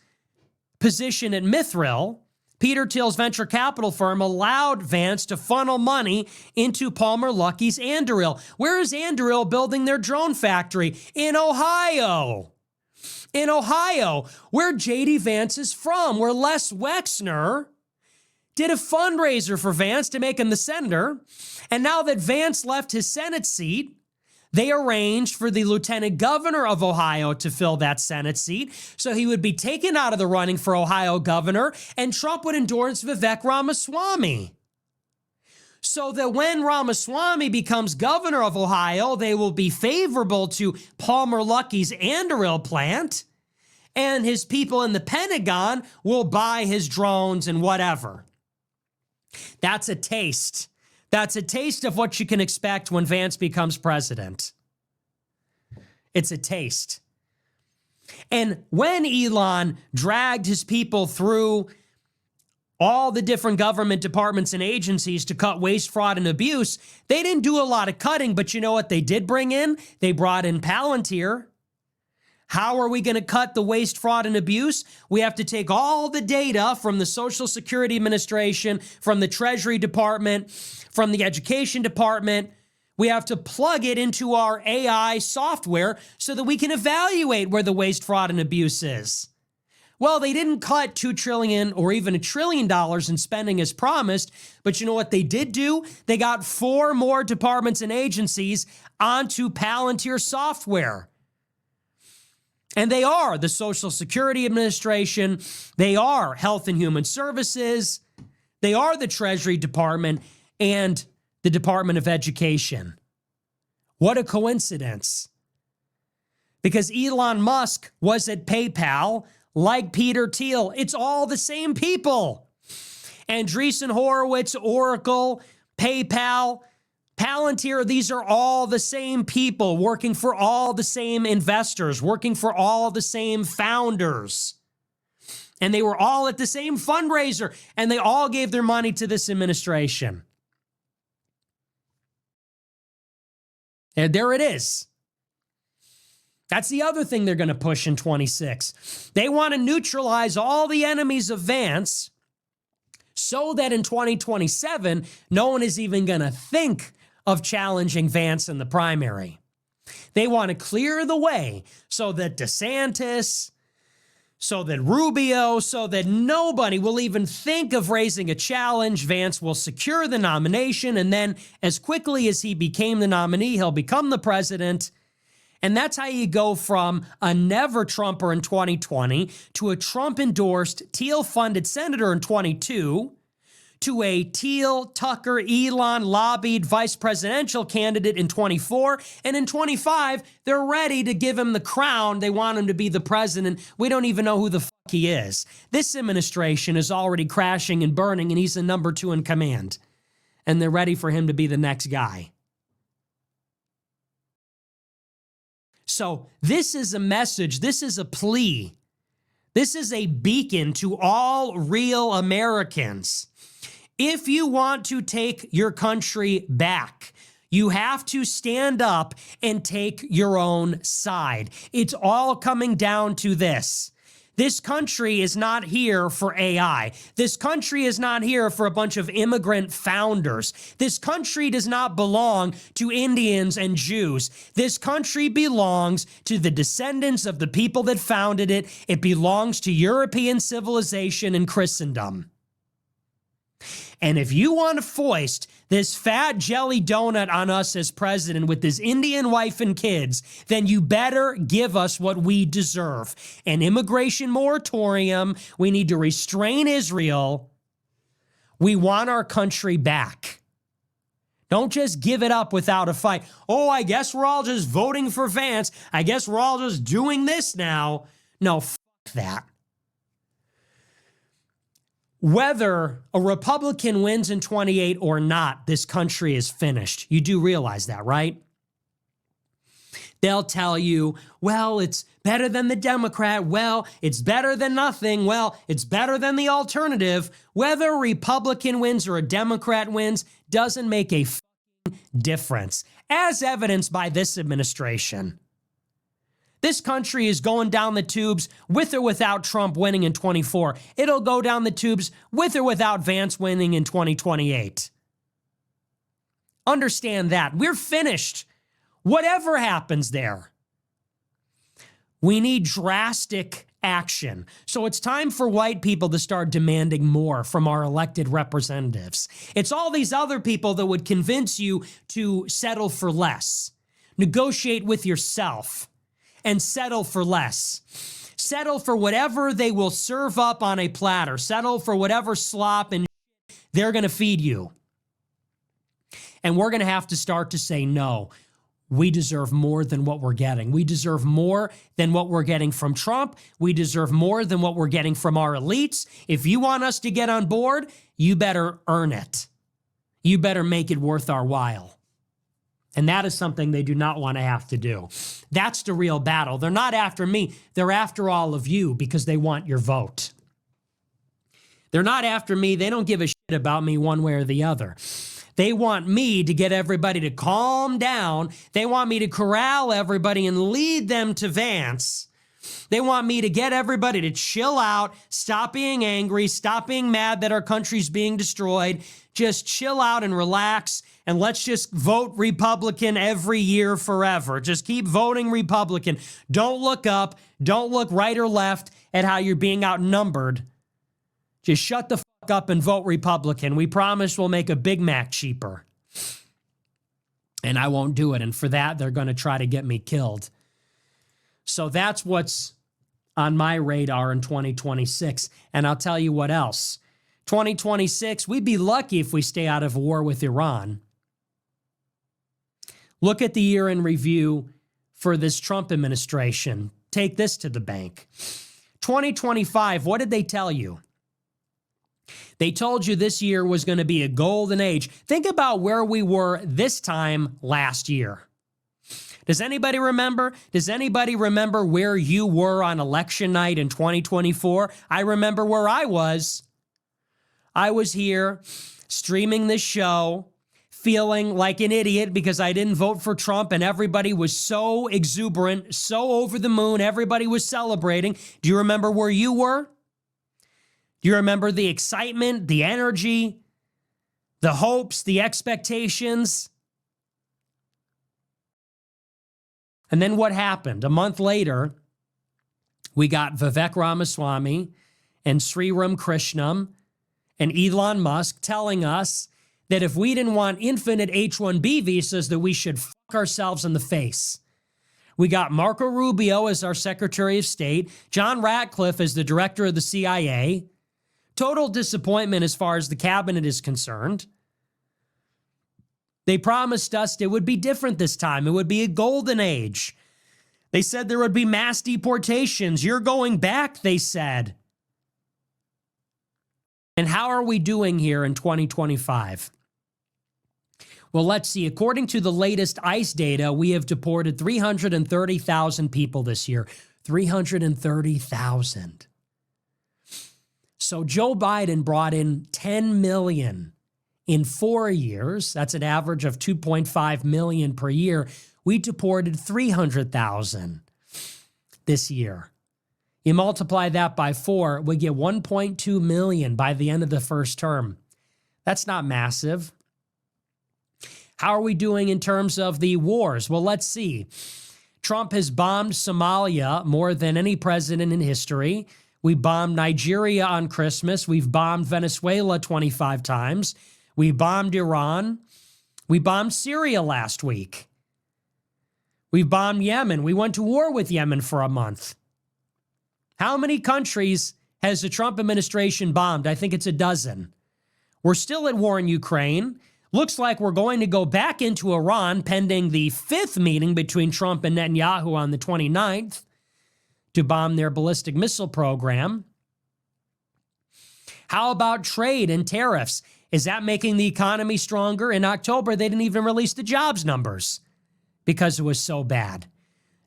position at Mithril, Peter Thiel's venture capital firm, allowed Vance to funnel money into Palmer Luckey's Anduril. Where is Anduril building their drone factory? In Ohio. In Ohio, where J.D. Vance is from, where Les Wexner did a fundraiser for Vance to make him the senator. And now that Vance left his Senate seat, they arranged for the lieutenant governor of Ohio to fill that Senate seat. So he would be taken out of the running for Ohio governor, and Trump would endorse Vivek Ramaswamy. So that when Ramaswamy becomes governor of Ohio, they will be favorable to Palmer Luckey's Anduril plant, and his people in the Pentagon will buy his drones and whatever. That's a taste. That's a taste of what you can expect when Vance becomes president. It's a taste. And when Elon dragged his people through all the different government departments and agencies to cut waste, fraud, and abuse, they didn't do a lot of cutting, but you know what they did bring in? They brought in Palantir. How are we going to cut the waste, fraud, and abuse? We have to take all the data from the Social Security Administration, from the Treasury Department, from the Education Department. We have to plug it into our AI software so that we can evaluate where the waste, fraud, and abuse is. Well, they didn't cut $2 trillion or even $1 trillion in spending as promised, but you know what they did do? They got 4 more departments and agencies onto Palantir software. And they are the Social Security Administration, they are Health and Human Services, they are the Treasury Department, and the Department of Education. What a coincidence. Because Elon Musk was at PayPal, like Peter Thiel. It's all the same people. Andreessen Horowitz, Oracle, PayPal, Palantir, these are all the same people working for all the same investors, working for all the same founders. And they were all at the same fundraiser, and they all gave their money to this administration. And there it is. That's the other thing they're going to push in 26. They want to neutralize all the enemies of Vance so that in 2027, no one is even going to think of challenging Vance in the primary. They want to clear the way so that DeSantis, so that Rubio, so that nobody will even think of raising a challenge. Vance will secure the nomination, and then as quickly as he became the nominee, he'll become the president. And that's how you go from a never-Trumper in 2020 to a Trump-endorsed, Thiel-funded senator in 22 to a Thiel, Tucker, Elon lobbied vice presidential candidate in 24. And in 25, they're ready to give him the crown. They want him to be the president. We don't even know who the fuck he is. This administration is already crashing and burning, and he's the number 2 in command. And they're ready for him to be the next guy. So this is a message. This is a plea. This is a beacon to all real Americans. If you want to take your country back, you have to stand up and take your own side. It's all coming down to this. This country is not here for AI. This country is not here for a bunch of immigrant founders. This country does not belong to Indians and Jews. This country belongs to the descendants of the people that founded it. It belongs to European civilization and Christendom. And if you want to foist this fat jelly donut on us as president with this Indian wife and kids, then you better give us what we deserve. An immigration moratorium. We need to restrain Israel. We want our country back. Don't just give it up without a fight. Oh, I guess we're all just voting for Vance. I guess we're all just doing this now. No, fuck that. Whether a Republican wins in 28 or not, this country is finished. You do realize that, right? They'll tell you, well, it's better than the Democrat. Well, it's better than nothing. Well, it's better than the alternative. Whether a Republican wins or a Democrat wins doesn't make a difference, as evidenced by this administration. This country is going down the tubes with or without Trump winning in 24. It'll go down the tubes with or without Vance winning in 2028. Understand that. We're finished. Whatever happens there. We need drastic action. So it's time for white people to start demanding more from our elected representatives. It's all these other people that would convince you to settle for less. Negotiate with yourself and settle for less. Settle for whatever they will serve up on a platter. Settle for whatever slop and they're going to feed you. And we're going to have to start to say no. We deserve more than what we're getting. We deserve more than what we're getting from Trump. We deserve more than what we're getting from our elites. If you want us to get on board, you better earn it. You better make it worth our while. And that is something they do not want to have to do. That's the real battle. They're not after me. They're after all of you because they want your vote. They're not after me. They don't give a shit about me one way or the other. They want me to get everybody to calm down. They want me to corral everybody and lead them to Vance. They want me to get everybody to chill out, stop being angry, stop being mad that our country's being destroyed. Just chill out and relax, and let's just vote Republican every year forever. Just keep voting Republican. Don't look up. Don't look right or left at how you're being outnumbered. Just shut the fuck up and vote Republican. We promise we'll make a Big Mac cheaper. And I won't do it. And for that, they're going to try to get me killed. So that's what's on my radar in 2026. And I'll tell you what else. 2026, we'd be lucky if we stay out of war with Iran. Look at the year in review for this Trump administration. Take this to the bank. 2025, what did they tell you? They told you this year was going to be a golden age. Think about where we were this time last year. Does anybody remember? Does anybody remember where you were on election night in 2024? I remember where I was. I was here streaming this show, feeling like an idiot because I didn't vote for Trump and everybody was so exuberant, so over the moon. Everybody was celebrating. Do you remember where you were? Do you remember the excitement, the energy, the hopes, the expectations? And then what happened? A month later, we got Vivek Ramaswamy and Sriram Krishnam and Elon Musk telling us that if we didn't want infinite H-1B visas, that we should fuck ourselves in the face. We got Marco Rubio as our Secretary of State, John Ratcliffe as the director of the CIA. Total disappointment as far as the cabinet is concerned. They promised us it would be different this time. It would be a golden age. They said there would be mass deportations. You're going back, they said. And how are we doing here in 2025? Well, let's see. According to the latest ICE data, we have deported 330,000 people this year. 330,000. So Joe Biden brought in 10 million in 4 years. That's an average of 2.5 million per year. We deported 300,000 this year. You multiply that by 4, we get 1.2 million by the end of the first term. That's not massive. How are we doing in terms of the wars? Well, let's see. Trump has bombed Somalia more than any president in history. We bombed Nigeria on Christmas. We've bombed Venezuela 25 times. We bombed Iran. We bombed Syria last week. We bombed Yemen. We went to war with Yemen for a month. How many countries has the Trump administration bombed? I think it's a dozen. We're still at war in Ukraine. Looks like we're going to go back into Iran pending the 5th meeting between Trump and Netanyahu on the 29th. To bomb their ballistic missile program. How about trade and tariffs? Is that making the economy stronger? In October, they didn't even release the jobs numbers because it was so bad.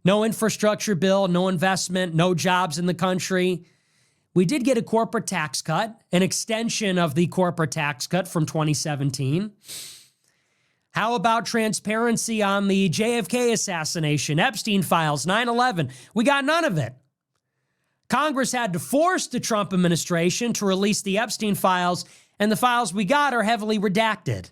No infrastructure bill, no investment, no jobs in the country. We did get a corporate tax cut, an extension of the corporate tax cut from 2017. How about transparency on the JFK assassination, Epstein files, 9/11? We got none of it. Congress had to force the Trump administration to release the Epstein files, and the files we got are heavily redacted.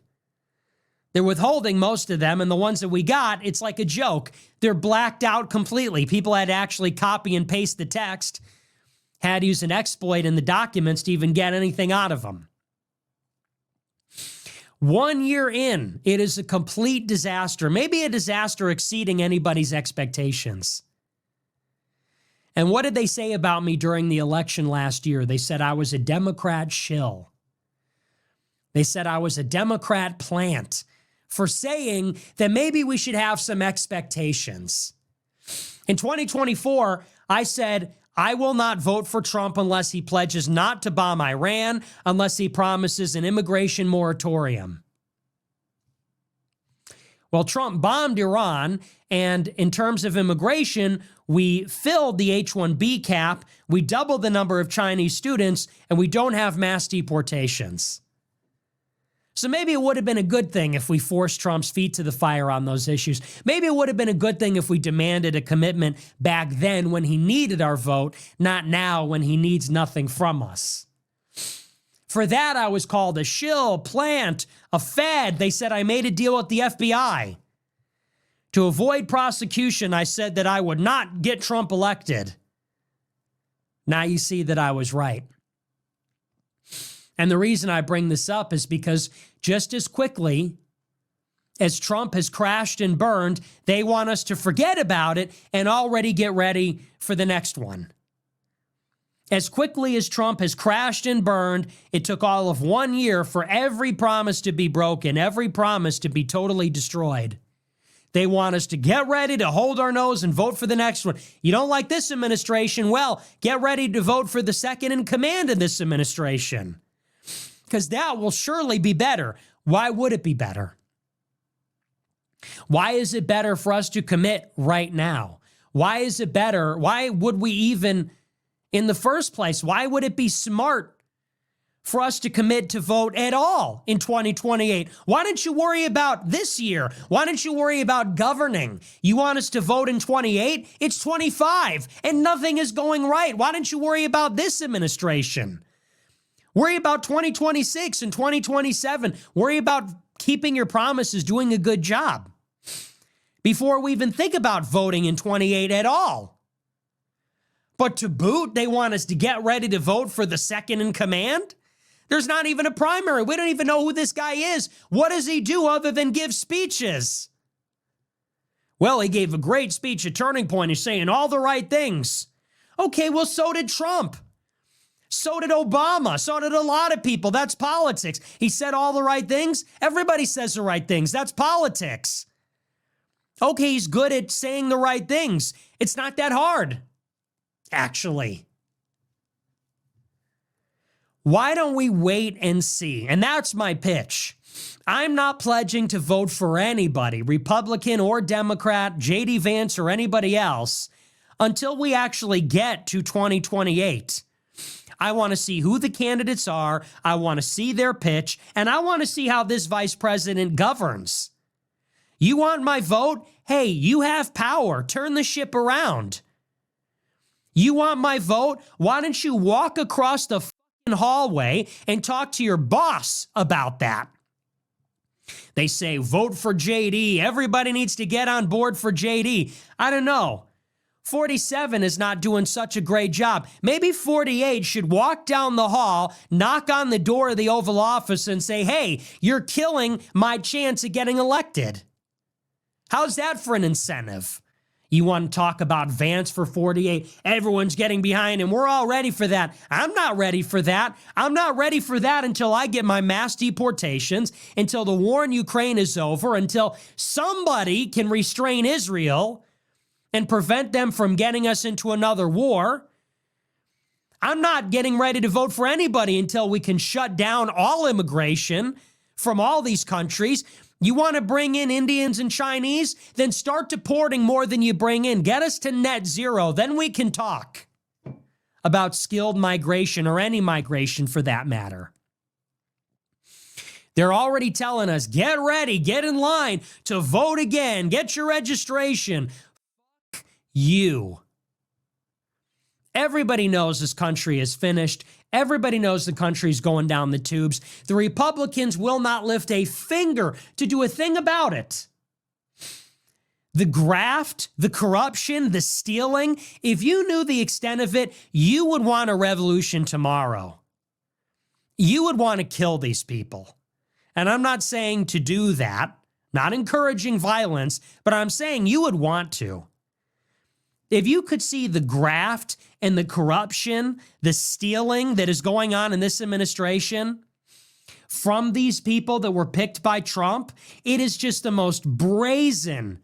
They're withholding most of them, and the ones that we got, it's like a joke. They're blacked out completely. People had to actually copy and paste the text, had to use an exploit in the documents to even get anything out of them. 1 year in, it is a complete disaster, maybe a disaster exceeding anybody's expectations. And what did they say about me during the election last year? They said I was a Democrat shill. They said I was a Democrat plant for saying that maybe we should have some expectations. In 2024, I said, I will not vote for Trump unless he pledges not to bomb Iran, unless he promises an immigration moratorium. Well, Trump bombed Iran, and in terms of immigration, we filled the H-1B cap, we doubled the number of Chinese students, and we don't have mass deportations. So maybe it would have been a good thing if we forced Trump's feet to the fire on those issues. Maybe it would have been a good thing if we demanded a commitment back then when he needed our vote, not now when he needs nothing from us. For that, I was called a shill, plant, a fed. They said I made a deal with the FBI. To avoid prosecution, I said that I would not get Trump elected. Now you see that I was right. And the reason I bring this up is because just as quickly as Trump has crashed and burned, they want us to forget about it and already get ready for the next one. As quickly as Trump has crashed and burned, it took all of 1 year for every promise to be broken, every promise to be totally destroyed. They want us to get ready to hold our nose and vote for the next one. You don't like this administration? Well, get ready to vote for the second in command of this administration, because that will surely be better. Why would it be better? Why is it better for us to commit right now? Why is it better? Why would we even, in the first place, why would it be smart for us to commit to vote at all in 2028? Why don't you worry about this year? Why don't you worry about governing? You want us to vote in 28? It's 25 and nothing is going right. Why don't you worry about this administration? Worry about 2026 and 2027. Worry about keeping your promises, doing a good job before we even think about voting in 28 at all. But to boot, they want us to get ready to vote for the second in command? There's not even a primary. We don't even know who this guy is. What does he do other than give speeches? Well, he gave a great speech at Turning Point. He's saying all the right things. Okay, well, so did Trump. So did Obama. So did a lot of people. That's politics. He said all the right things. Everybody says the right things. That's politics. Okay, he's good at saying the right things. It's not that hard, actually. Why don't we wait and see? And that's my pitch. I'm not pledging to vote for anybody, Republican or Democrat, J.D. Vance or anybody else, until we actually get to 2028. I want to see who the candidates are. I want to see their pitch, and I want to see how this vice president governs. You want my vote? Hey, you have power. Turn the ship around. You want my vote? Why don't you walk across the hallway and talk to your boss about that? They say, vote for JD. Everybody needs to get on board for JD. I don't know. 47 is not doing such a great job. Maybe 48 should walk down the hall, knock on the door of the Oval Office and say, hey, you're killing my chance of getting elected. How's that for an incentive? You want to talk about Vance for 48? Everyone's getting behind him. We're all ready for that. I'm not ready for that. I'm not ready for that until I get my mass deportations, until the war in Ukraine is over, until somebody can restrain Israel and prevent them from getting us into another war. I'm not getting ready to vote for anybody until we can shut down all immigration from all these countries. You want to bring in Indians and Chinese? Then start deporting more than you bring in. Get us to net zero. Then we can talk about skilled migration or any migration for that matter. They're already telling us, get ready, get in line to vote again, get your registration. Fuck you. Everybody knows this country is finished. Everybody knows the country's going down the tubes. The Republicans will not lift a finger to do a thing about it. The graft, the corruption, the stealing, if you knew the extent of it, you would want a revolution tomorrow. You would want to kill these people. And I'm not saying to do that, not encouraging violence, but I'm saying you would want to. If you could see the graft and the corruption, the stealing that is going on in this administration from these people that were picked by Trump, it is just the most brazen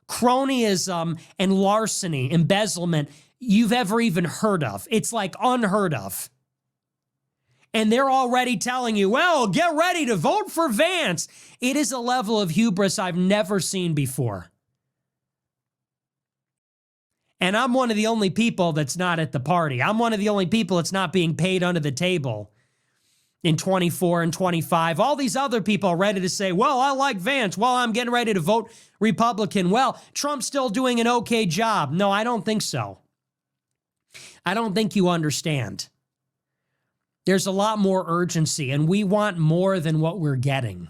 cronyism and larceny, embezzlement you've ever even heard of. It's like unheard of. And they're already telling you, well, get ready to vote for Vance. It is a level of hubris I've never seen before. And I'm one of the only people that's not at the party. I'm one of the only people that's not being paid under the table in 24 and 25. All these other people are ready to say, well, I like Vance. Well, I'm getting ready to vote Republican. Well, Trump's still doing an okay job. No, I don't think so. I don't think you understand. There's a lot more urgency, and we want more than what we're getting.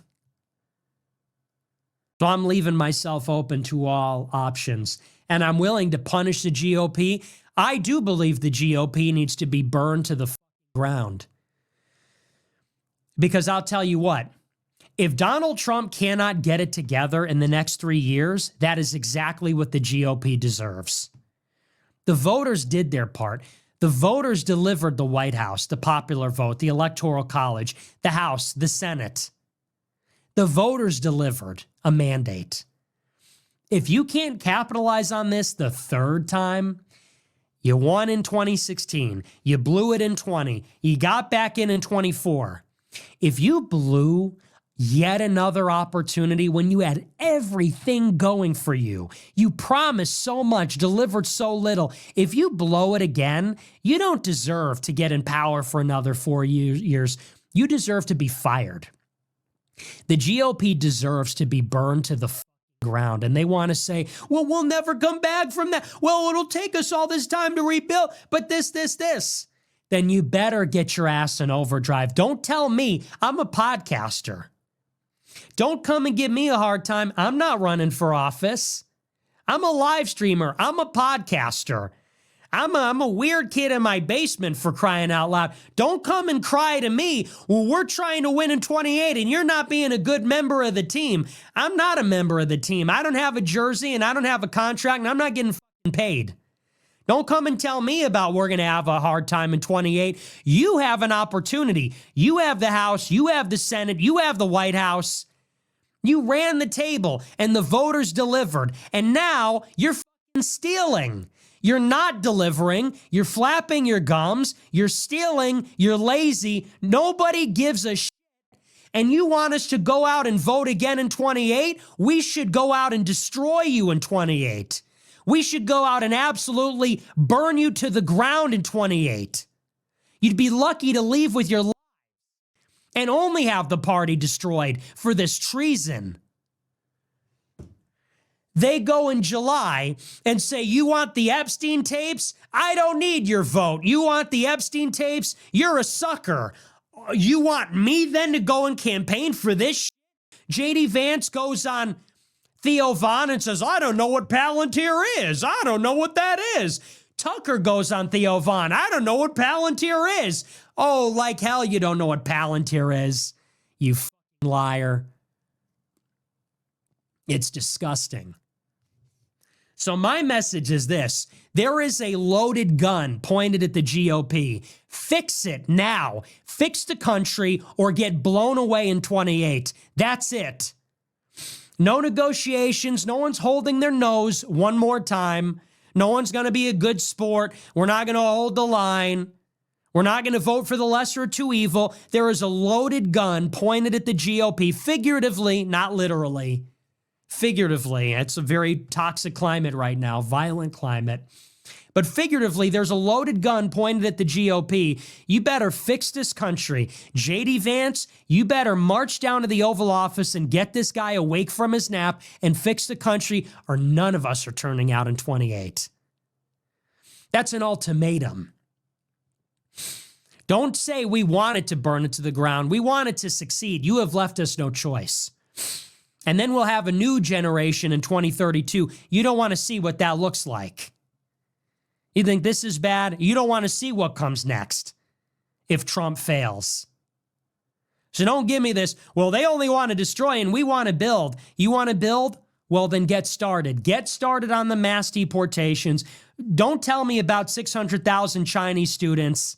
So I'm leaving myself open to all options, and I'm willing to punish the GOP. I do believe the GOP needs to be burned to the ground. Because I'll tell you what, if Donald Trump cannot get it together in the next 3 years, that is exactly what the GOP deserves. The voters did their part. The voters delivered the White House, the popular vote, the Electoral College, the House, the Senate. The voters delivered a mandate. If you can't capitalize on this the third time, you won in 2016, you blew it in 20, you got back in 24. If you blew yet another opportunity when you had everything going for you, you promised so much, delivered so little. If you blow it again, you don't deserve to get in power for another 4 years. You deserve to be fired. The GOP deserves to be burned to the ground, and they want to say, well, we'll never come back from that. Well, it'll take us all this time to rebuild, but this. Then you better get your ass in overdrive. Don't tell me I'm a podcaster. Don't come and give me a hard time. I'm not running for office. I'm a live streamer. I'm a podcaster. I'm a weird kid in my basement, for crying out loud. Don't come and cry to me, well, we're trying to win in 28 and you're not being a good member of the team. I'm not a member of the team. I don't have a jersey and I don't have a contract and I'm not getting paid. Don't come and tell me about we're going to have a hard time in 28. You have an opportunity. You have the House. You have the Senate. You have the White House. You ran the table and the voters delivered. And now you're stealing. You're not delivering. You're flapping your gums. You're stealing. You're lazy. Nobody gives a shit. And you want us to go out and vote again in 28? We should go out and destroy you in 28. We should go out and absolutely burn you to the ground in 28. You'd be lucky to leave with your life and only have the party destroyed for this treason. They go in July and say, you want the Epstein tapes? I don't need your vote. You want the Epstein tapes? You're a sucker. You want me then to go and campaign for this shit? J.D. Vance goes on Theo Von and says, I don't know what Palantir is. I don't know what that is. Tucker goes on Theo Von. I don't know what Palantir is. Oh, like hell you don't know what Palantir is, you f***ing liar. It's disgusting. So my message is this. There is a loaded gun pointed at the GOP. Fix it now. Fix the country or get blown away in 28. That's it. No negotiations. No one's holding their nose one more time. No one's going to be a good sport. We're not going to hold the line. We're not going to vote for the lesser of two evil. There is a loaded gun pointed at the GOP, figuratively, not literally. Figuratively. It's a very toxic climate right now, violent climate. But figuratively, there's a loaded gun pointed at the GOP. You better fix this country. J.D. Vance, you better march down to the Oval Office and get this guy awake from his nap and fix the country, or none of us are turning out in 28. That's an ultimatum. Don't say we wanted to burn it to the ground. We wanted to succeed. You have left us no choice. And then we'll have a new generation in 2032. You don't want to see what that looks like. You think this is bad? You don't want to see what comes next if Trump fails. So don't give me this, well, they only want to destroy and we want to build. You want to build? Well, then get started. Get started on the mass deportations. Don't tell me about 600,000 Chinese students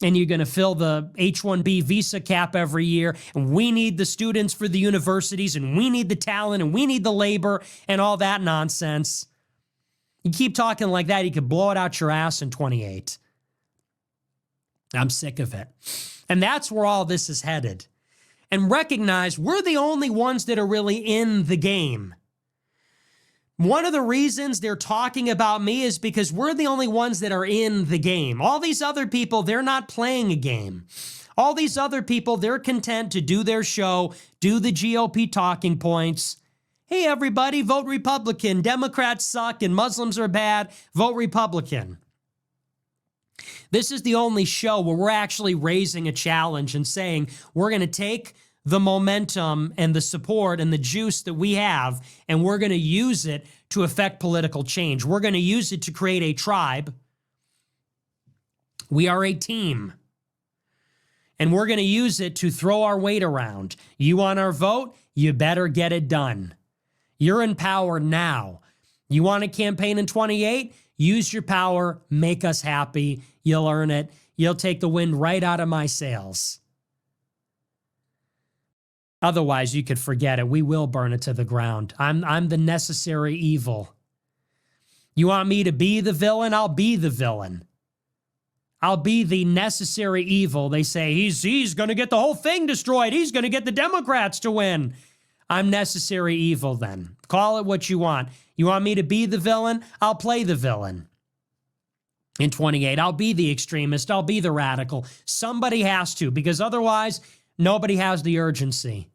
and you're going to fill the H-1B visa cap every year, and we need the students for the universities, and we need the talent, and we need the labor, and all that nonsense. You keep talking like that, you could blow it out your ass in 28. I'm sick of it. And that's where all this is headed. And recognize we're the only ones that are really in the game. One of the reasons they're talking about me is because we're the only ones that are in the game. All these other people, they're not playing a game. All these other people, they're content to do their show, do the GOP talking points. Hey, everybody, vote Republican. Democrats suck and Muslims are bad. Vote Republican. This is the only show where we're actually raising a challenge and saying we're going to take the momentum and the support and the juice that we have, and we're going to use it to affect political change. We're going to use it to create a tribe. We are a team. And we're going to use it to throw our weight around. You want our vote? You better get it done. You're in power now. You want to campaign in 28? Use your power. Make us happy. You'll earn it. You'll take the wind right out of my sails. Otherwise, you could forget it. We will burn it to the ground. I'm the necessary evil. You want me to be the villain? I'll be the villain. I'll be the necessary evil. They say he's going to get the whole thing destroyed. He's going to get the Democrats to win. I'm necessary evil then. Call it what you want. You want me to be the villain? I'll play the villain. In 28, I'll be the extremist. I'll be the radical. Somebody has to, because otherwise, nobody has the urgency.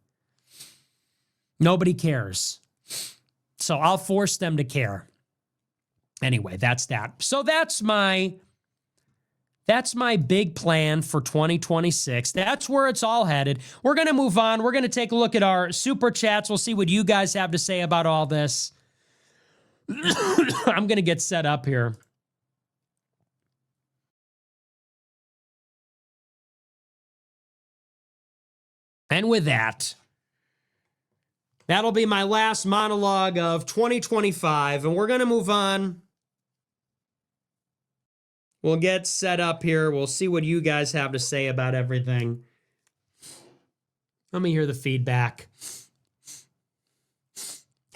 Nobody cares. So I'll force them to care. Anyway, that's that. So that's my big plan for 2026. That's where it's all headed. We're going to move on. We're going to take a look at our super chats. We'll see what you guys have to say about all this. I'm going to get set up here. And with that, that'll be my last monologue of 2025, and we're going to move on. We'll get set up here. We'll see what you guys have to say about everything. Let me hear the feedback.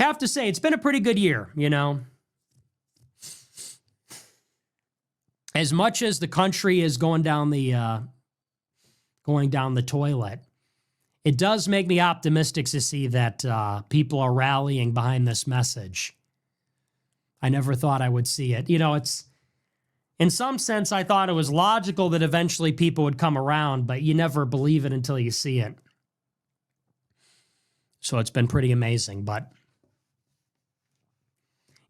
Have to say, it's been a pretty good year, you know. As much as the country is going down the toilet, it does make me optimistic to see that people are rallying behind this message. I never thought I would see it. You know, it's, in some sense, I thought it was logical that eventually people would come around, but you never believe it until you see it. So it's been pretty amazing. But,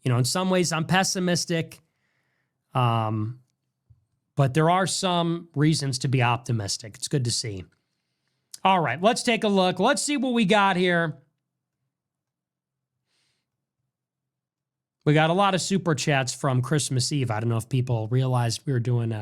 you know, in some ways I'm pessimistic. But there are some reasons to be optimistic. It's good to see. All right, let's take a look. Let's see what we got here. We got a lot of super chats from Christmas Eve. I don't know if people realized we were doing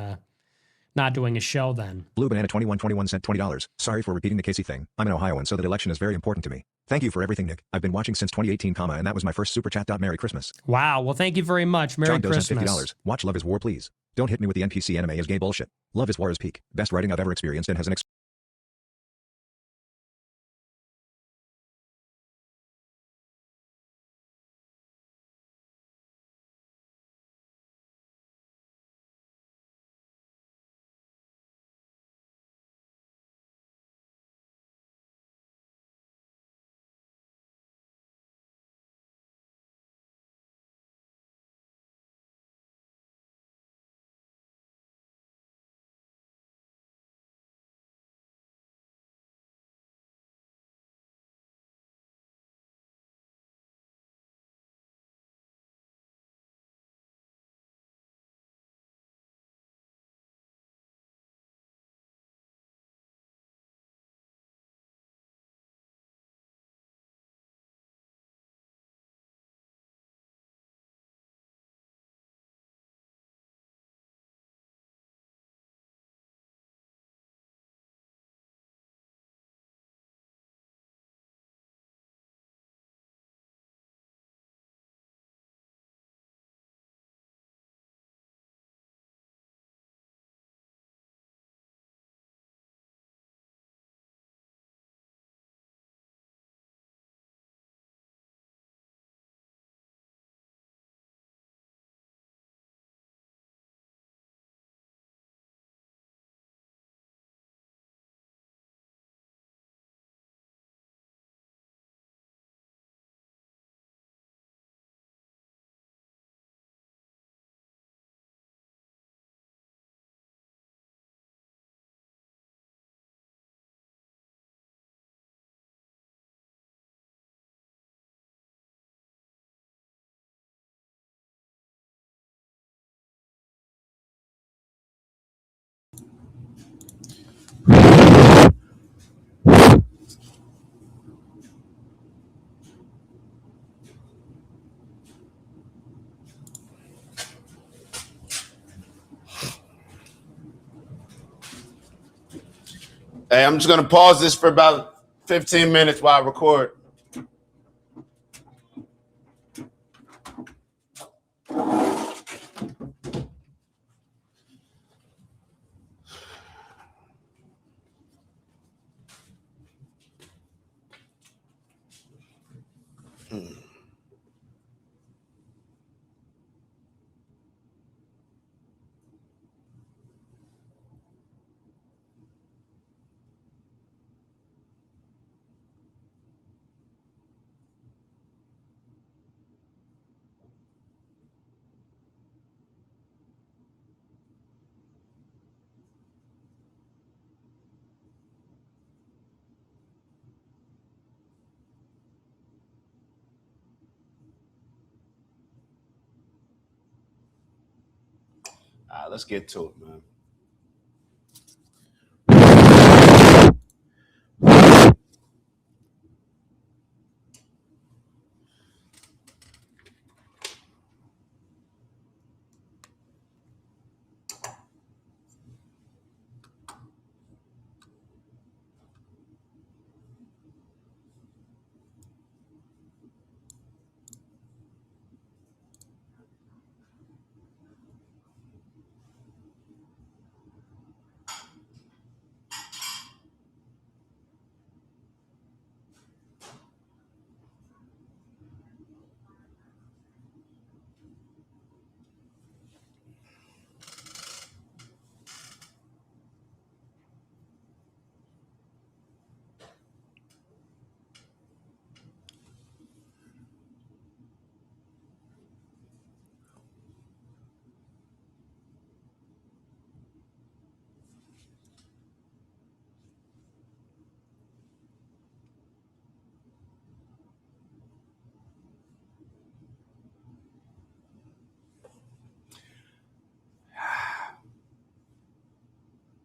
not doing a show then. Blue Banana 2121 sent $20. Sorry for repeating the Casey thing. I'm an Ohioan, so that election is very important to me. Thank you for everything, Nick. I've been watching since 2018, and that was my first super chat. Merry Christmas. Wow. Well, thank you very much. Merry Christmas. John Doe sent $50. Watch Love is War, please. Don't hit me with the NPC anime is gay bullshit. Love is War is peak. Best writing I've ever experienced and has an Hey, I'm just going to pause this for about 15 minutes while I record. All right, let's get to it, man.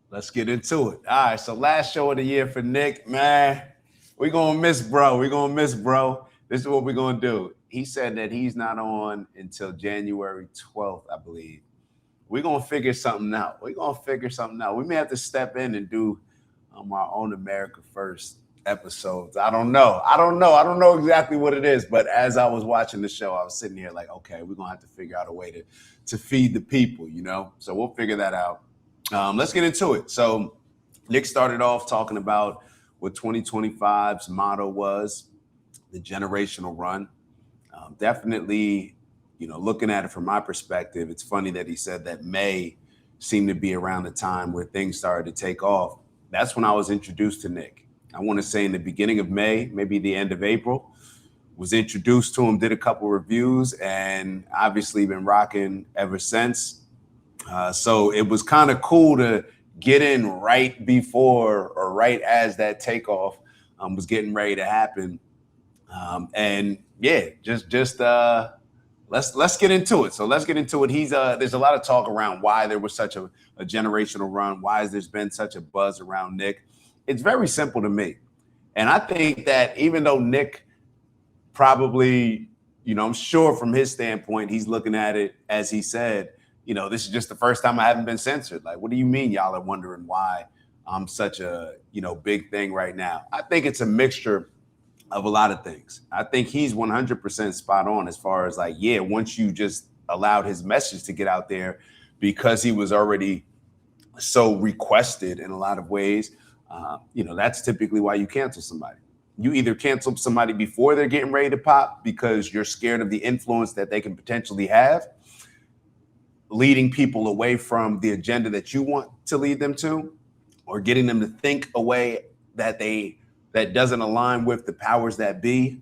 Let's get into it. All right, so last show of the year for Nick, man. We're going to miss bro. We're going to miss bro. This is what we're going to do. He said that he's not on until January 12th, I believe. We're going to figure something out. We may have to step in and do our own America First episodes. I don't know exactly what it is, but as I was watching the show, I was sitting here like, okay, we're going to have to figure out a way to feed the people, you know? So we'll figure that out. Let's get into it. So Nick started off talking about what 2025's motto was, the generational run. Definitely, you know, looking at it from my perspective, it's funny that he said that May seemed to be around the time where things started to take off. That's when I was introduced to Nick. I want to say in the beginning of May, maybe the end of April, was introduced to him, did a couple reviews, and obviously been rocking ever since. So it was kind of cool to get in right before or right as that takeoff was getting ready to happen. And yeah, let's get into it. So let's get into it. There's a lot of talk around why there was such a generational run. Why has there's been such a buzz around Nick? It's very simple to me. And I think that even though Nick probably, you know, I'm sure from his standpoint, he's looking at it, as he said, you know, this is just the first time I haven't been censored. Like, what do you mean y'all are wondering why I'm such a, you know, big thing right now? I think it's a mixture of a lot of things. I think he's 100% spot on as far as like, yeah, once you just allowed his message to get out there because he was already so requested in a lot of ways, you know, that's typically why you cancel somebody. You either cancel somebody before they're getting ready to pop because you're scared of the influence that they can potentially have, leading people away from the agenda that you want to lead them to, or getting them to think a way that doesn't align with the powers that be,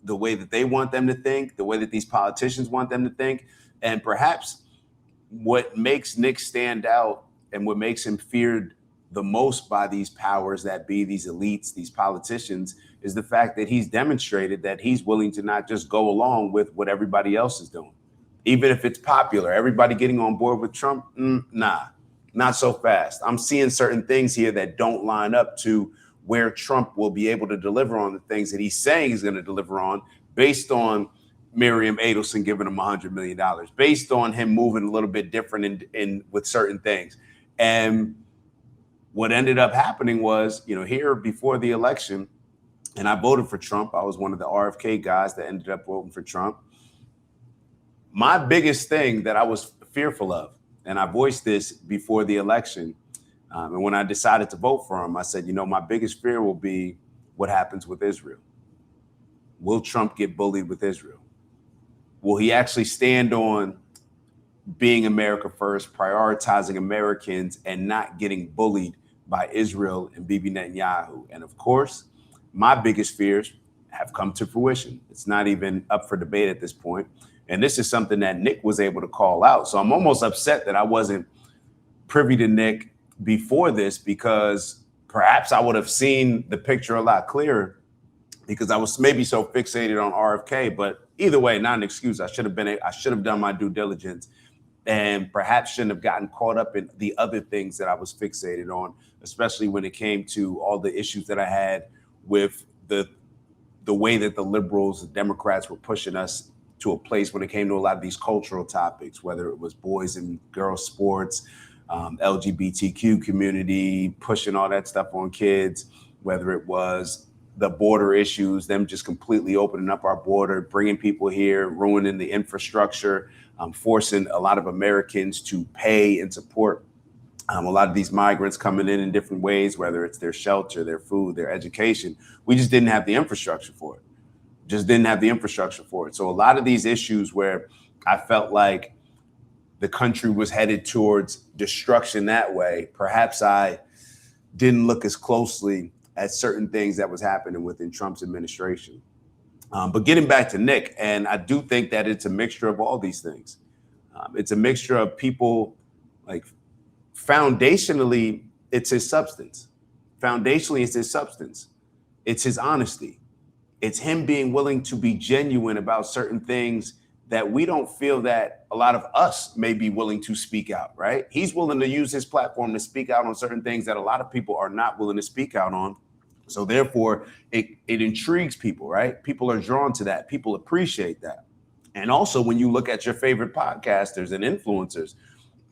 the way that they want them to think, the way that these politicians want them to think. And perhaps what makes Nick stand out and what makes him feared the most by these powers that be, these elites, these politicians, is the fact that he's demonstrated that he's willing to not just go along with what everybody else is doing. Even if it's popular, everybody getting on board with Trump, nah, not so fast. I'm seeing certain things here that don't line up to where Trump will be able to deliver on the things that he's saying he's going to deliver on, based on Miriam Adelson giving him $100 million, based on him moving a little bit different in with certain things. And what ended up happening was, here before the election, and I voted for Trump. I was one of the RFK guys that ended up voting for Trump. My biggest thing that I was fearful of, and I voiced this before the election, and when I decided to vote for him, I said, my biggest fear will be what happens with Israel. Will Trump get bullied with Israel? Will he actually stand on being America first, prioritizing Americans, and not getting bullied by Israel and Bibi Netanyahu? And of course, my biggest fears have come to fruition. It's not even up for debate at this point. And this is something that Nick was able to call out. So I'm almost upset that I wasn't privy to Nick before this, because perhaps I would have seen the picture a lot clearer, because I was maybe so fixated on RFK. But either way, not an excuse. I should have done my due diligence, and perhaps shouldn't have gotten caught up in the other things that I was fixated on, especially when it came to all the issues that I had with the way that the liberals, the Democrats were pushing us to a place when it came to a lot of these cultural topics, whether it was boys and girls sports, LGBTQ community, pushing all that stuff on kids, whether it was the border issues, them just completely opening up our border, bringing people here, ruining the infrastructure, forcing a lot of Americans to pay and support a lot of these migrants coming in different ways, whether it's their shelter, their food, their education. We just didn't have the infrastructure for it. So a lot of these issues where I felt like the country was headed towards destruction that way, perhaps I didn't look as closely at certain things that was happening within Trump's administration. But getting back to Nick, and I do think that it's a mixture of all these things. It's a mixture of people, like, foundationally, it's his substance. It's his honesty. It's him being willing to be genuine about certain things that we don't feel that a lot of us may be willing to speak out, right? He's willing to use his platform to speak out on certain things that a lot of people are not willing to speak out on. So therefore, it intrigues people, right? People are drawn to that. People appreciate that. And also, when you look at your favorite podcasters and influencers,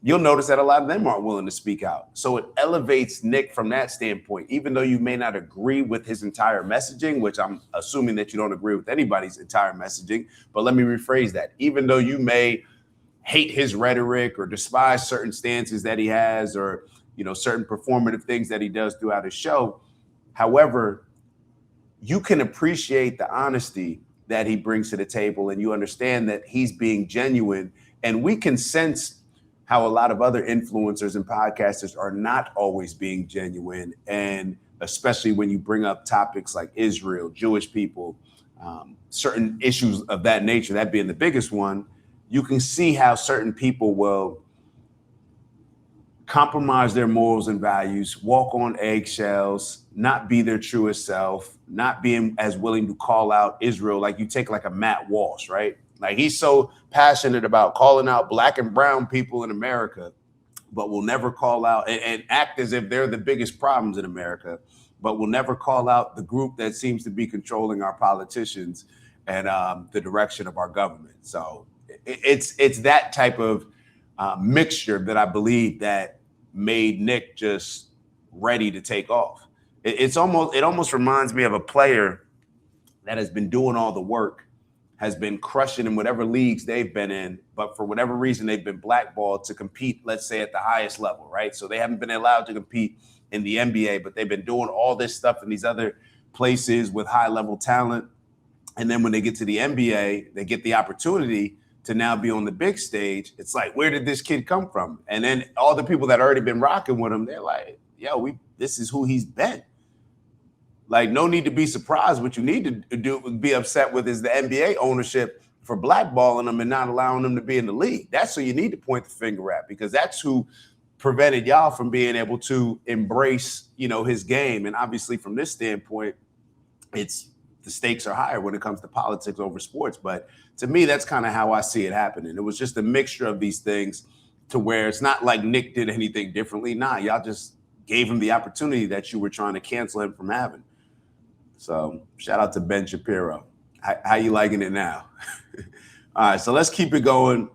you'll notice that a lot of them aren't willing to speak out. So it elevates Nick from that standpoint, even though you may not agree with his entire messaging, which I'm assuming that you don't agree with anybody's entire messaging. But let me rephrase that. Even though you may hate his rhetoric or despise certain stances that he has, or, certain performative things that he does throughout his show, however, you can appreciate the honesty that he brings to the table, and you understand that he's being genuine. And we can sense how a lot of other influencers and podcasters are not always being genuine. And especially when you bring up topics like Israel, Jewish people, certain issues of that nature, that being the biggest one, you can see how certain people will compromise their morals and values, walk on eggshells, not be their truest self, not being as willing to call out Israel. Like, you take like a Matt Walsh, right? Like, he's so passionate about calling out black and brown people in America, but will never call out and act as if they're the biggest problems in America, but will never call out the group that seems to be controlling our politicians and the direction of our government. So it's that type of mixture that I believe that made Nick just ready to take off. It almost reminds me of a player that has been doing all the work, has been crushing in whatever leagues they've been in, but for whatever reason, they've been blackballed to compete, let's say, at the highest level, right? So they haven't been allowed to compete in the NBA, but they've been doing all this stuff in these other places with high level talent. And then when they get to the NBA, they get the opportunity to now be on the big stage. It's like, where did this kid come from? And then all the people that already been rocking with him, they're like, yo, this is who he's been. Like, no need to be surprised. What you need to do, be upset with, is the NBA ownership for blackballing them and not allowing them to be in the league. That's who you need to point the finger at, because that's who prevented y'all from being able to embrace, his game. And obviously, from this standpoint, the stakes are higher when it comes to politics over sports. But to me, that's kind of how I see it happening. It was just a mixture of these things, to where it's not like Nick did anything differently. Nah, y'all just gave him the opportunity that you were trying to cancel him from having. So shout out to Ben Shapiro. How you liking it now? All right, so let's keep it going.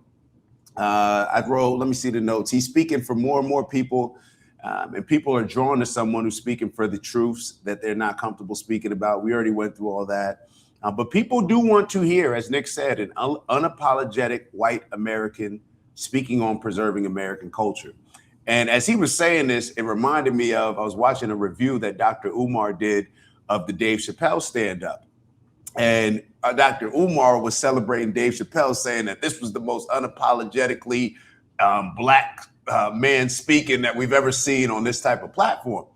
Let me see the notes. He's speaking for more and more people And people are drawn to someone who's speaking for the truths that they're not comfortable speaking about. We already went through all that. But people do want to hear, as Nick said, an unapologetic white American speaking on preserving American culture. And as he was saying this, it reminded me of, I was watching a review that Dr. Umar did of the Dave Chappelle stand-up. And Dr. Umar was celebrating Dave Chappelle, saying that this was the most unapologetically black man speaking that we've ever seen on this type of platform.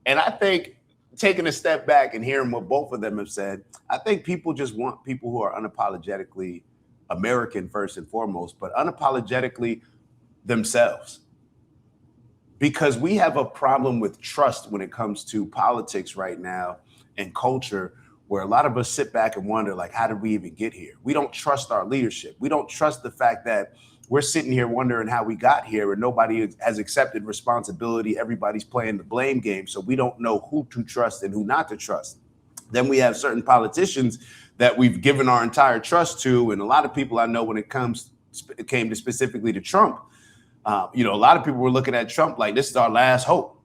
And I think, taking a step back and hearing what both of them have said, I think people just want people who are unapologetically American first and foremost, but unapologetically themselves. Because we have a problem with trust when it comes to politics right now and culture, where a lot of us sit back and wonder, like, how did we even get here? We don't trust our leadership. We don't trust the fact that we're sitting here wondering how we got here and nobody has accepted responsibility. Everybody's playing the blame game. So we don't know who to trust and who not to trust. Then we have certain politicians that we've given our entire trust to. And a lot of people I know, when it came to specifically to Trump, a lot of people were looking at Trump like, this is our last hope.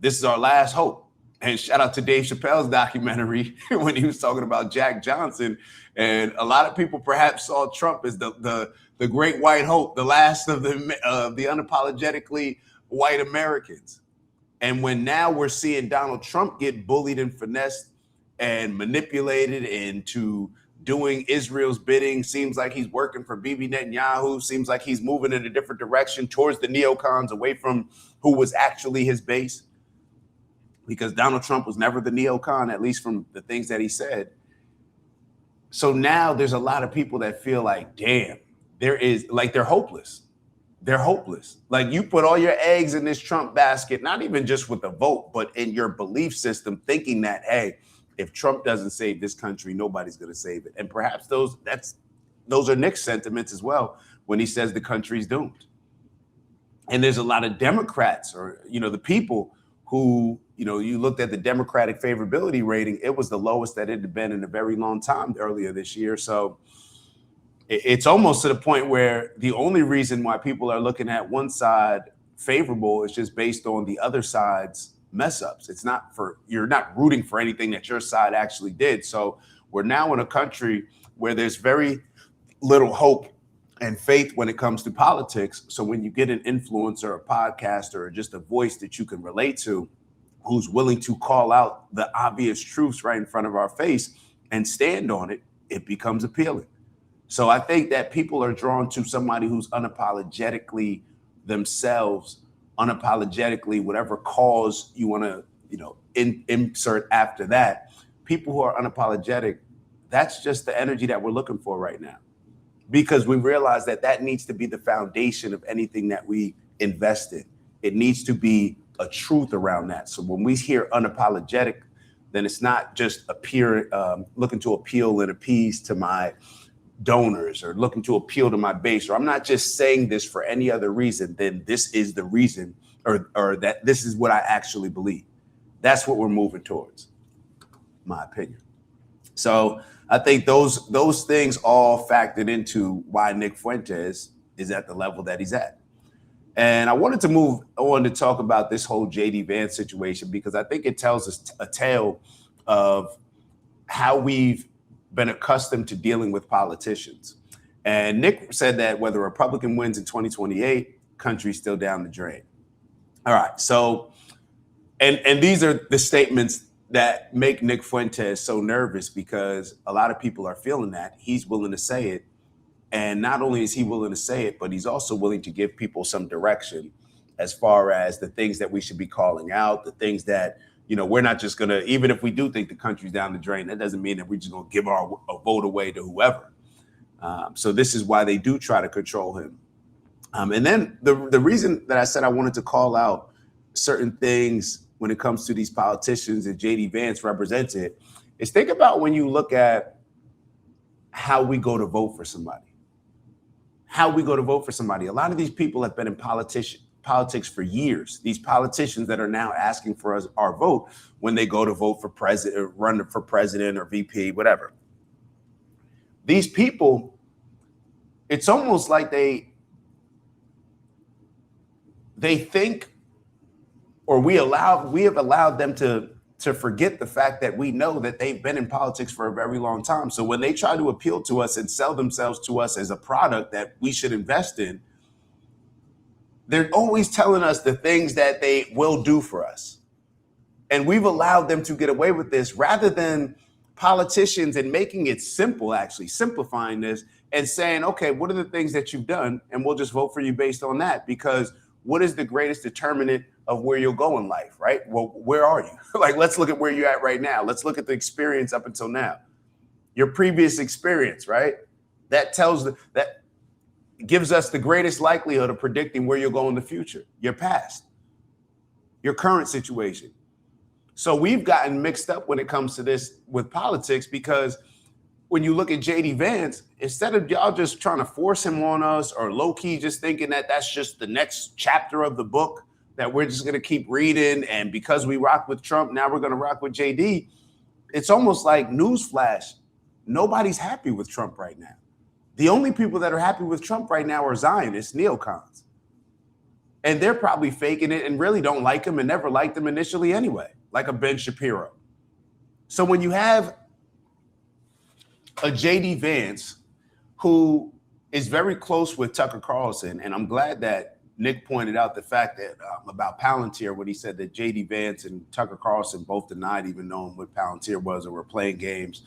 This is our last hope. And shout out to Dave Chappelle's documentary when he was talking about Jack Johnson. And a lot of people perhaps saw Trump as the great white hope, the last of the unapologetically white Americans. And when now we're seeing Donald Trump get bullied and finessed and manipulated into doing Israel's bidding, seems like he's working for Bibi Netanyahu, seems like he's moving in a different direction towards the neocons, away from who was actually his base. Because Donald Trump was never the neocon, at least from the things that he said. So now there's a lot of people that feel like, damn, they're hopeless. They're hopeless. Like, you put all your eggs in this Trump basket, not even just with the vote, but in your belief system, thinking that, hey, if Trump doesn't save this country, nobody's going to save it. And perhaps those are Nick's sentiments as well when he says the country's doomed. And there's a lot of Democrats, or, the people who, you looked at the Democratic favorability rating, it was the lowest that it had been in a very long time earlier this year. So it's almost to the point where the only reason why people are looking at one side favorable is just based on the other side's mess ups. It's not you're not rooting for anything that your side actually did. So we're now in a country where there's very little hope and faith when it comes to politics. So when you get an influencer, a podcaster, or just a voice that you can relate to, who's willing to call out the obvious truths right in front of our face and stand on it, it becomes appealing. So I think that people are drawn to somebody who's unapologetically themselves, unapologetically whatever cause you want to, insert after that. People who are unapologetic, that's just the energy that we're looking for right now. Because we realize that needs to be the foundation of anything that we invest in. It needs to be a truth around that. So when we hear unapologetic, then it's not just looking to appeal and appease to my donors, or looking to appeal to my base, or I'm not just saying this for any other reason than this is the reason, or that this is what I actually believe. That's what we're moving towards, my opinion. So I think those things all factored into why Nick Fuentes is at the level that he's at. And I wanted to move on to talk about this whole JD Vance situation, because I think it tells us a tale of how we've been accustomed to dealing with politicians. And Nick said that whether a Republican wins in 2028, country's still down the drain. All right. So, and these are the statements that make Nick Fuentes so nervous, because a lot of people are feeling that. He's willing to say it. And not only is he willing to say it, but he's also willing to give people some direction as far as the things that we should be calling out, the things that, we're not just going to, even if we do think the country's down the drain, that doesn't mean that we're just going to give a vote away to whoever. So this is why they do try to control him. And then the reason that I said I wanted to call out certain things when it comes to these politicians that JD Vance represented is, think about when you look at how we go to vote for somebody. How we go to vote for somebody. A lot of these people have been in politics for years. These politicians that are now asking for our vote when they go to vote for president, or run for president or VP, whatever. These people, it's almost like they think or we have allowed them to forget the fact that we know that they've been in politics for a very long time. So when they try to appeal to us and sell themselves to us as a product that we should invest in, they're always telling us the things that they will do for us. And we've allowed them to get away with this rather than politicians and making it simple, actually simplifying this and saying, okay, what are the things that you've done? And we'll just vote for you based on that, because what is the greatest determinant of where you'll go in life, right? Well, where are you? Like, let's look at where you're at right now. Let's look at the experience up until now. Your previous experience, right? That gives us the greatest likelihood of predicting where you'll go in the future. Your past, your current situation. So we've gotten mixed up when it comes to this with politics, because when you look at JD Vance, instead of y'all just trying to force him on us or low key just thinking that that's just the next chapter of the book that we're just going to keep reading, and because we rock with Trump, now we're going to rock with JD, it's almost like newsflash. Nobody's happy with Trump right now. The only people that are happy with Trump right now are Zionists, neocons. And they're probably faking it and really don't like him and never liked him initially anyway, like a Ben Shapiro. So when you have a JD Vance who is very close with Tucker Carlson, and I'm glad that Nick pointed out the fact that about Palantir, when he said that JD Vance and Tucker Carlson both denied even knowing what Palantir was or were playing games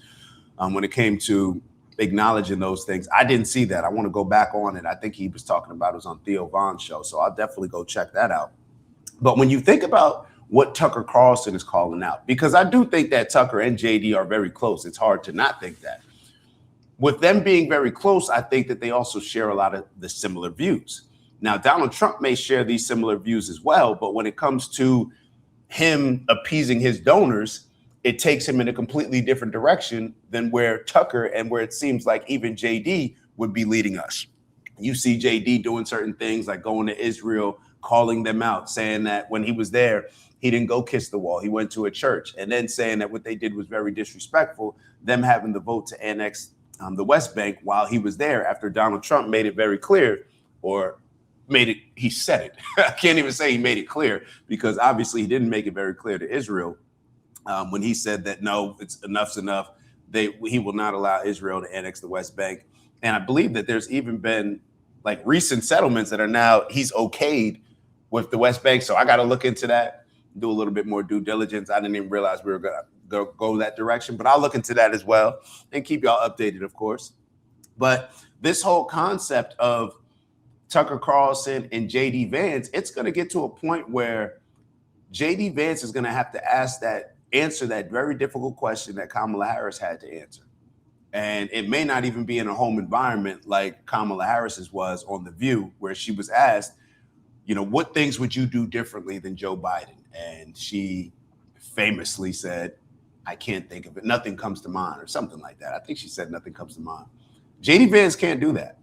when it came to acknowledging those things. I didn't see that. I want to go back on it. I think he was talking about it was on Theo Von's show, so I'll definitely go check that out. But when you think about what Tucker Carlson is calling out, because I do think that Tucker and JD are very close. It's hard to not think that. With them being very close, I think that they also share a lot of the similar views. Now, Donald Trump may share these similar views as well, but when it comes to him appeasing his donors, it takes him in a completely different direction than where Tucker and where it seems like even JD would be leading us. You see JD doing certain things like going to Israel, calling them out, saying that when he was there, he didn't go kiss the wall. He went to a church, and then saying that what they did was very disrespectful, them having the vote to annex the West Bank while he was there, after Donald Trump made it very clear, or he said it. I can't even say he made it clear, because obviously he didn't make it very clear to Israel when he said that, no, enough's enough. He will not allow Israel to annex the West Bank. And I believe that there's even been like recent settlements that are now he's okayed with the West Bank. So I got to look into that, do a little bit more due diligence. I didn't even realize we were going to go that direction, but I'll look into that as well and keep y'all updated, of course. But this whole concept of Tucker Carlson and JD Vance, it's going to get to a point where JD Vance is going to have to answer that very difficult question that Kamala Harris had to answer. And it may not even be in a home environment like Kamala Harris's was on The View, where she was asked, you know, what things would you do differently than Joe Biden? And she famously said, I can't think of it. Nothing comes to mind, or something like that. I think she said nothing comes to mind. JD Vance can't do that.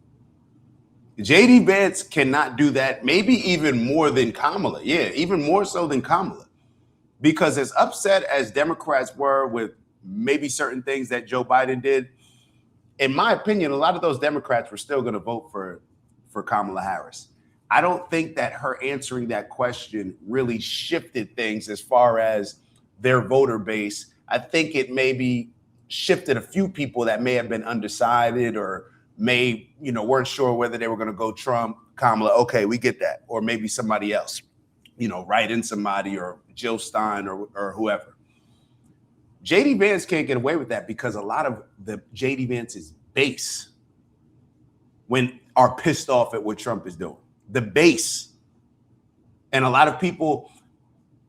JD Vance cannot do that, maybe even more than Kamala. Yeah, even more so than Kamala. Because as upset as Democrats were with maybe certain things that Joe Biden did, in my opinion, a lot of those Democrats were still going to vote for Kamala Harris. I don't think that her answering that question really shifted things as far as their voter base. I think it maybe shifted a few people that may have been undecided or weren't sure whether they were going to go Trump, Kamala. Okay, we get that. Or maybe somebody else, write in somebody, or Jill Stein or whoever. JD Vance can't get away with that, because a lot of the JD Vance's base are pissed off at what Trump is doing. The base. And a lot of people,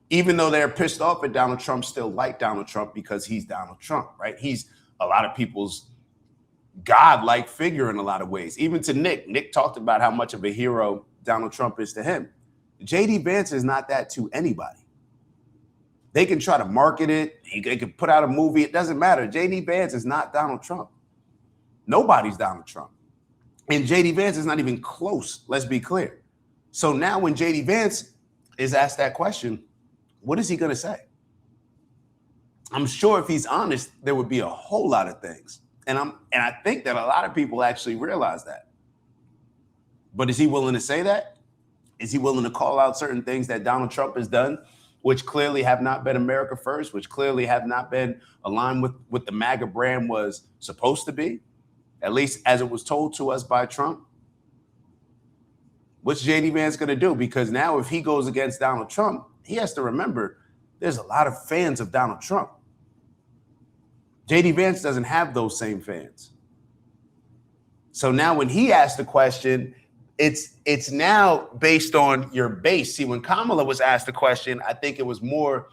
even though they're pissed off at Donald Trump, still like Donald Trump because he's Donald Trump, right? He's a lot of people's God-like figure in a lot of ways. Even to Nick. Nick talked about how much of a hero Donald Trump is to him. JD Vance is not that to anybody. They can try to market it. They can put out a movie. It doesn't matter. JD Vance is not Donald Trump. Nobody's Donald Trump. And JD Vance is not even close. Let's be clear. So now when JD Vance is asked that question, what is he going to say? I'm sure if he's honest, there would be a whole lot of things. And I think that a lot of people actually realize that. But is he willing to say that? Is he willing to call out certain things that Donald Trump has done which clearly have not been America first, which clearly have not been aligned with what the MAGA brand was supposed to be, at least as it was told to us by Trump. What's JD Vance going to do? Because now if he goes against Donald Trump, he has to remember there's a lot of fans of Donald Trump. JD Vance doesn't have those same fans. So now when he asked the question, it's now based on your base. See, when Kamala was asked the question, I think it was more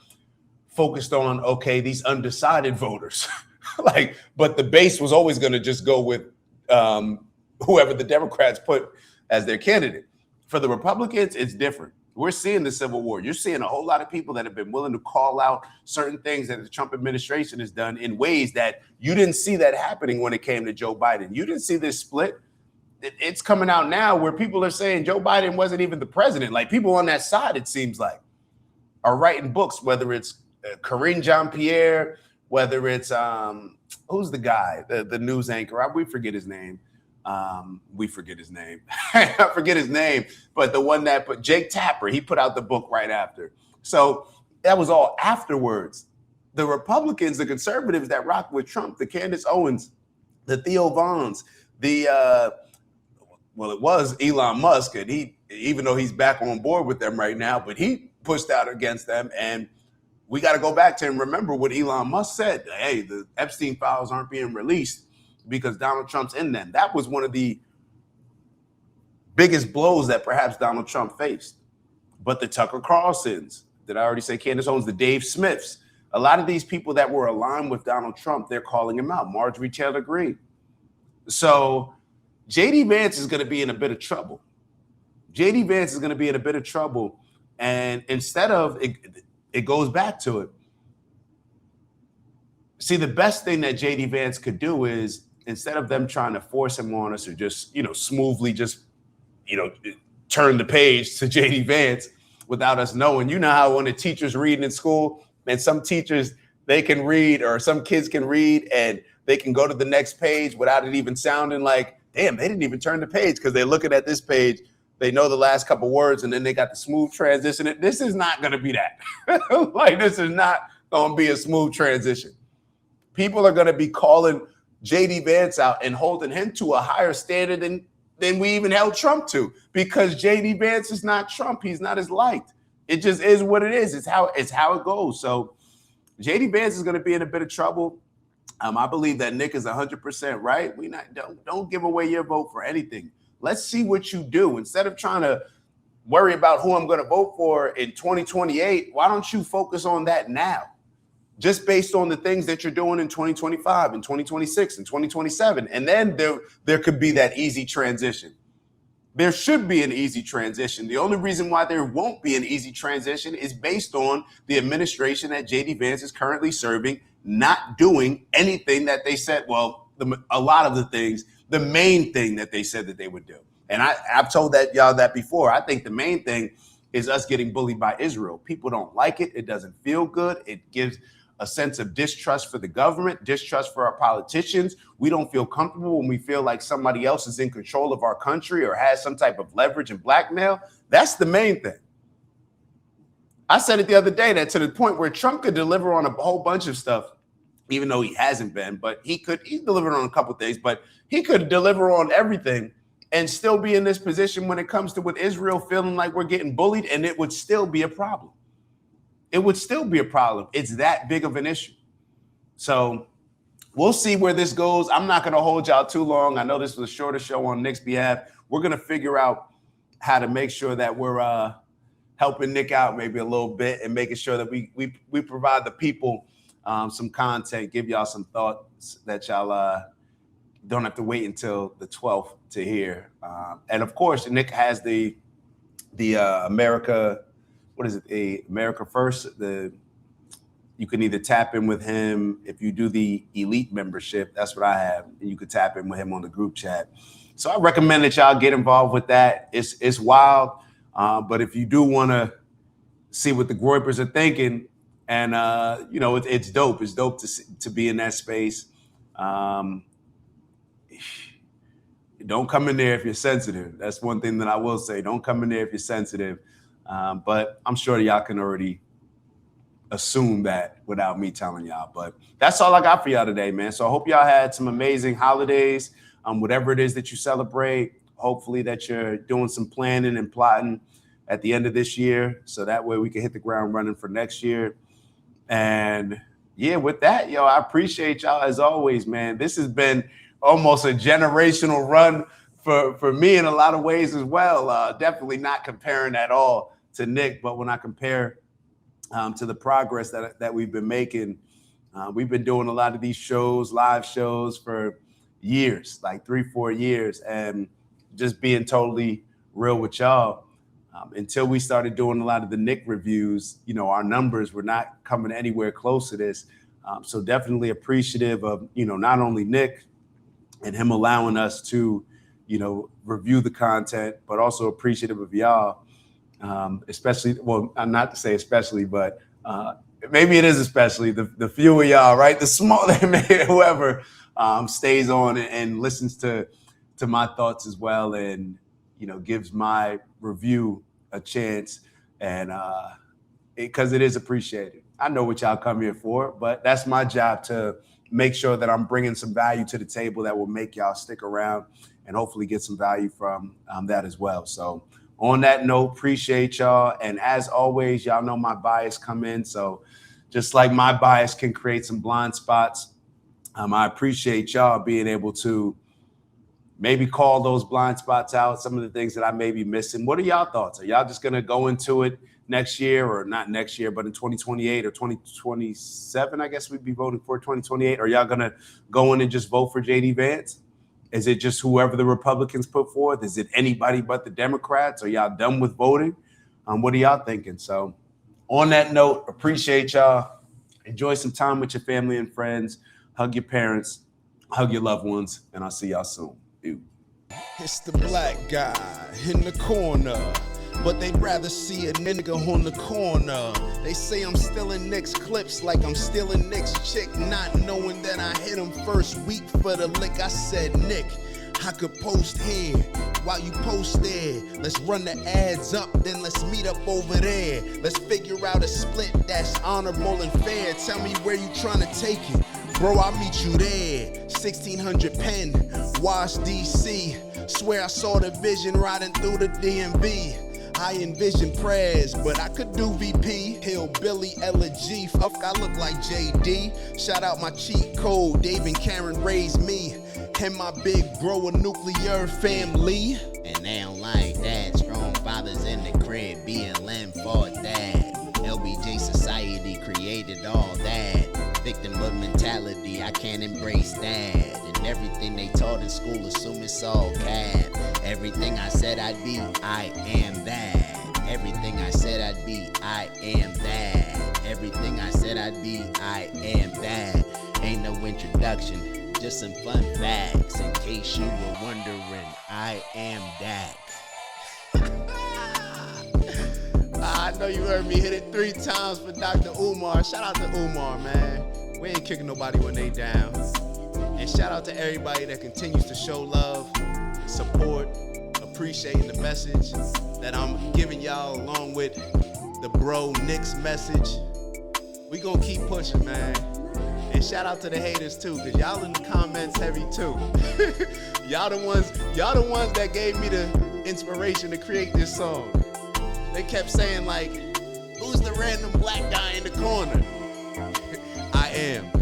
focused on, okay, these undecided voters. But the base was always going to just go with whoever the Democrats put as their candidate. For the Republicans, it's different. We're seeing the Civil War. You're seeing a whole lot of people that have been willing to call out certain things that the Trump administration has done in ways that you didn't see that happening when it came to Joe Biden. You didn't see this split. It's coming out now where people are saying Joe Biden wasn't even the president. Like, people on that side, it seems like, are writing books, whether it's Karine Jean-Pierre, whether it's who's the guy, the news anchor? We forget his name. I forget his name, but the one but Jake Tapper, he put out the book right after. So that was all afterwards. The Republicans, the conservatives that rock with Trump, the Candace Owens, the Theo Vaughns, it was Elon Musk, and he, even though he's back on board with them right now, but he pushed out against them. And we got to go back to and remember what Elon Musk said. Hey, the Epstein files aren't being released because Donald Trump's in them. That was one of the biggest blows that perhaps Donald Trump faced. But the Tucker Carlsons, did I already say Candace Owens, the Dave Smiths, a lot of these people that were aligned with Donald Trump, they're calling him out. Marjorie Taylor Greene. So JD Vance is going to be in a bit of trouble. JD Vance is going to be in a bit of trouble. And instead of, it goes back to it. See, the best thing that JD Vance could do is, instead of them trying to force him on us or just, smoothly just, turn the page to JD Vance without us knowing. You know how when a teacher's reading in school, and some teachers, they can read, or some kids can read and they can go to the next page without it even sounding like, damn, they didn't even turn the page because they're looking at this page. They know the last couple words and then they got the smooth transition. This is not going to be that. This is not going to be a smooth transition. People are going to be calling JD Vance out and holding him to a higher standard than we even held Trump to, because JD Vance is not Trump. He's not as liked. It just is what it is. It's how it goes. So JD Vance is going to be in a bit of trouble. I believe that Nick is 100% right. Don't give away your vote for anything. Let's see what you do. Instead of trying to worry about who I'm going to vote for in 2028, why don't you focus on that now? Just based on the things that you're doing in 2025 and 2026 and 2027. And then there could be that easy transition. There should be an easy transition. The only reason why there won't be an easy transition is based on the administration that JD Vance is currently serving not doing anything that they said. Well, a lot of the things, the main thing that they said that they would do. And I've told y'all that before. I think the main thing is us getting bullied by Israel. People don't like it. It doesn't feel good. It gives a sense of distrust for the government, distrust for our politicians. We don't feel comfortable when we feel like somebody else is in control of our country or has some type of leverage and blackmail. That's the main thing. I said it the other day, that to the point where Trump could deliver on a whole bunch of stuff, even though he hasn't been, but he's delivered on a couple of things, but he could deliver on everything and still be in this position when it comes to with Israel feeling like we're getting bullied, and it would still be a problem. It would still be a problem. It's that big of an issue. So we'll see where this goes. I'm not going to hold y'all too long. I know this was a shorter show on Nick's behalf. We're going to figure out how to make sure that we're helping Nick out maybe a little bit and making sure that we provide the people some content, give y'all some thoughts that y'all don't have to wait until the 12th to hear. And of course, Nick has the America. What is it? America First. You can either tap in with him if you do the elite membership. That's what I have. And you could tap in with him on the group chat. So I recommend that y'all get involved with that. It's wild, but if you do want to see what the Groypers are thinking, and it's dope. It's dope to be in that space. Don't come in there if you're sensitive. That's one thing that I will say. Don't come in there if you're sensitive. But I'm sure y'all can already assume that without me telling y'all. But that's all I got for y'all today, man. So I hope y'all had some amazing holidays. Whatever it is that you celebrate, hopefully that you're doing some planning and plotting at the end of this year, so that way we can hit the ground running for next year. And yeah, with that, yo, I appreciate y'all as always, man. This has been almost a generational run for me in a lot of ways as well. Definitely not comparing at all to Nick, but when I compare to the progress that we've been making, we've been doing a lot of these shows, live shows for years, like 3-4 years, and just being totally real with y'all. Until we started doing a lot of the Nick reviews, you know, our numbers were not coming anywhere close to this. So definitely appreciative of, you know, not only Nick and him allowing us to, you know, review the content, but also appreciative of y'all, especially, well, not to say especially, but maybe it is especially the few of y'all, right? The small, whoever stays on and listens to my thoughts as well, and, you know, gives my review a chance, and because it is appreciated. I know what y'all come here for, but that's my job, to make sure that I'm bringing some value to the table that will make y'all stick around and hopefully get some value from that as well. So on that note, appreciate y'all. And as always, y'all know my bias come in. So just like my bias can create some blind spots, I appreciate y'all being able to maybe call those blind spots out, some of the things that I may be missing. What are y'all thoughts? Are y'all just going to go into it next year, or not next year, but in 2028 or 2027, I guess we'd be voting for 2028? Are y'all going to go in and just vote for J.D. Vance? Is it just whoever the Republicans put forth? Is it anybody but the Democrats? Are y'all done with voting? What are y'all thinking? So on that note, appreciate y'all. Enjoy some time with your family and friends. Hug your parents, hug your loved ones, and I'll see y'all soon. It's the black guy in the corner, but they'd rather see a nigga on the corner. They say I'm stealing Nick's clips like I'm stealing Nick's chick, not knowing that I hit him first week for the lick. I said, Nick, I could post here while you post there. Let's run the ads up, then let's meet up over there. Let's figure out a split that's honorable and fair. Tell me where you trying to take it. Bro, I'll meet you there. 1600 Penn, Wash, D.C. Swear I saw the vision riding through the DMV. I envision prayers, but I could do VP. Hillbilly, Elegy, fuck, I look like JD. Shout out my cheat code, Dave and Karen raised me. And my big bro, a nuclear family. And they don't like that. Strong fathers in the crib, BLM fought that. LBJ society created all that. Victimhood mentality, I can't embrace that. And everything they taught in school, assume it's all cap. Everything I said I'd be, I am that. Everything I said I'd be, I am that. Everything I said I'd be, I am that. Ain't no introduction, just some fun facts. In case you were wondering, I am that. I know you heard me hit it 3 times for Dr. Umar. Shout out to Umar, man. We ain't kicking nobody when they down. And shout out to everybody that continues to show love, support, appreciating the message that I'm giving y'all, along with the bro Nick's message. We gonna keep pushing, man. And shout out to the haters too, cause y'all in the comments heavy too. y'all the ones that gave me the inspiration to create this song. They kept saying, like, who's the random black guy in the corner? I am.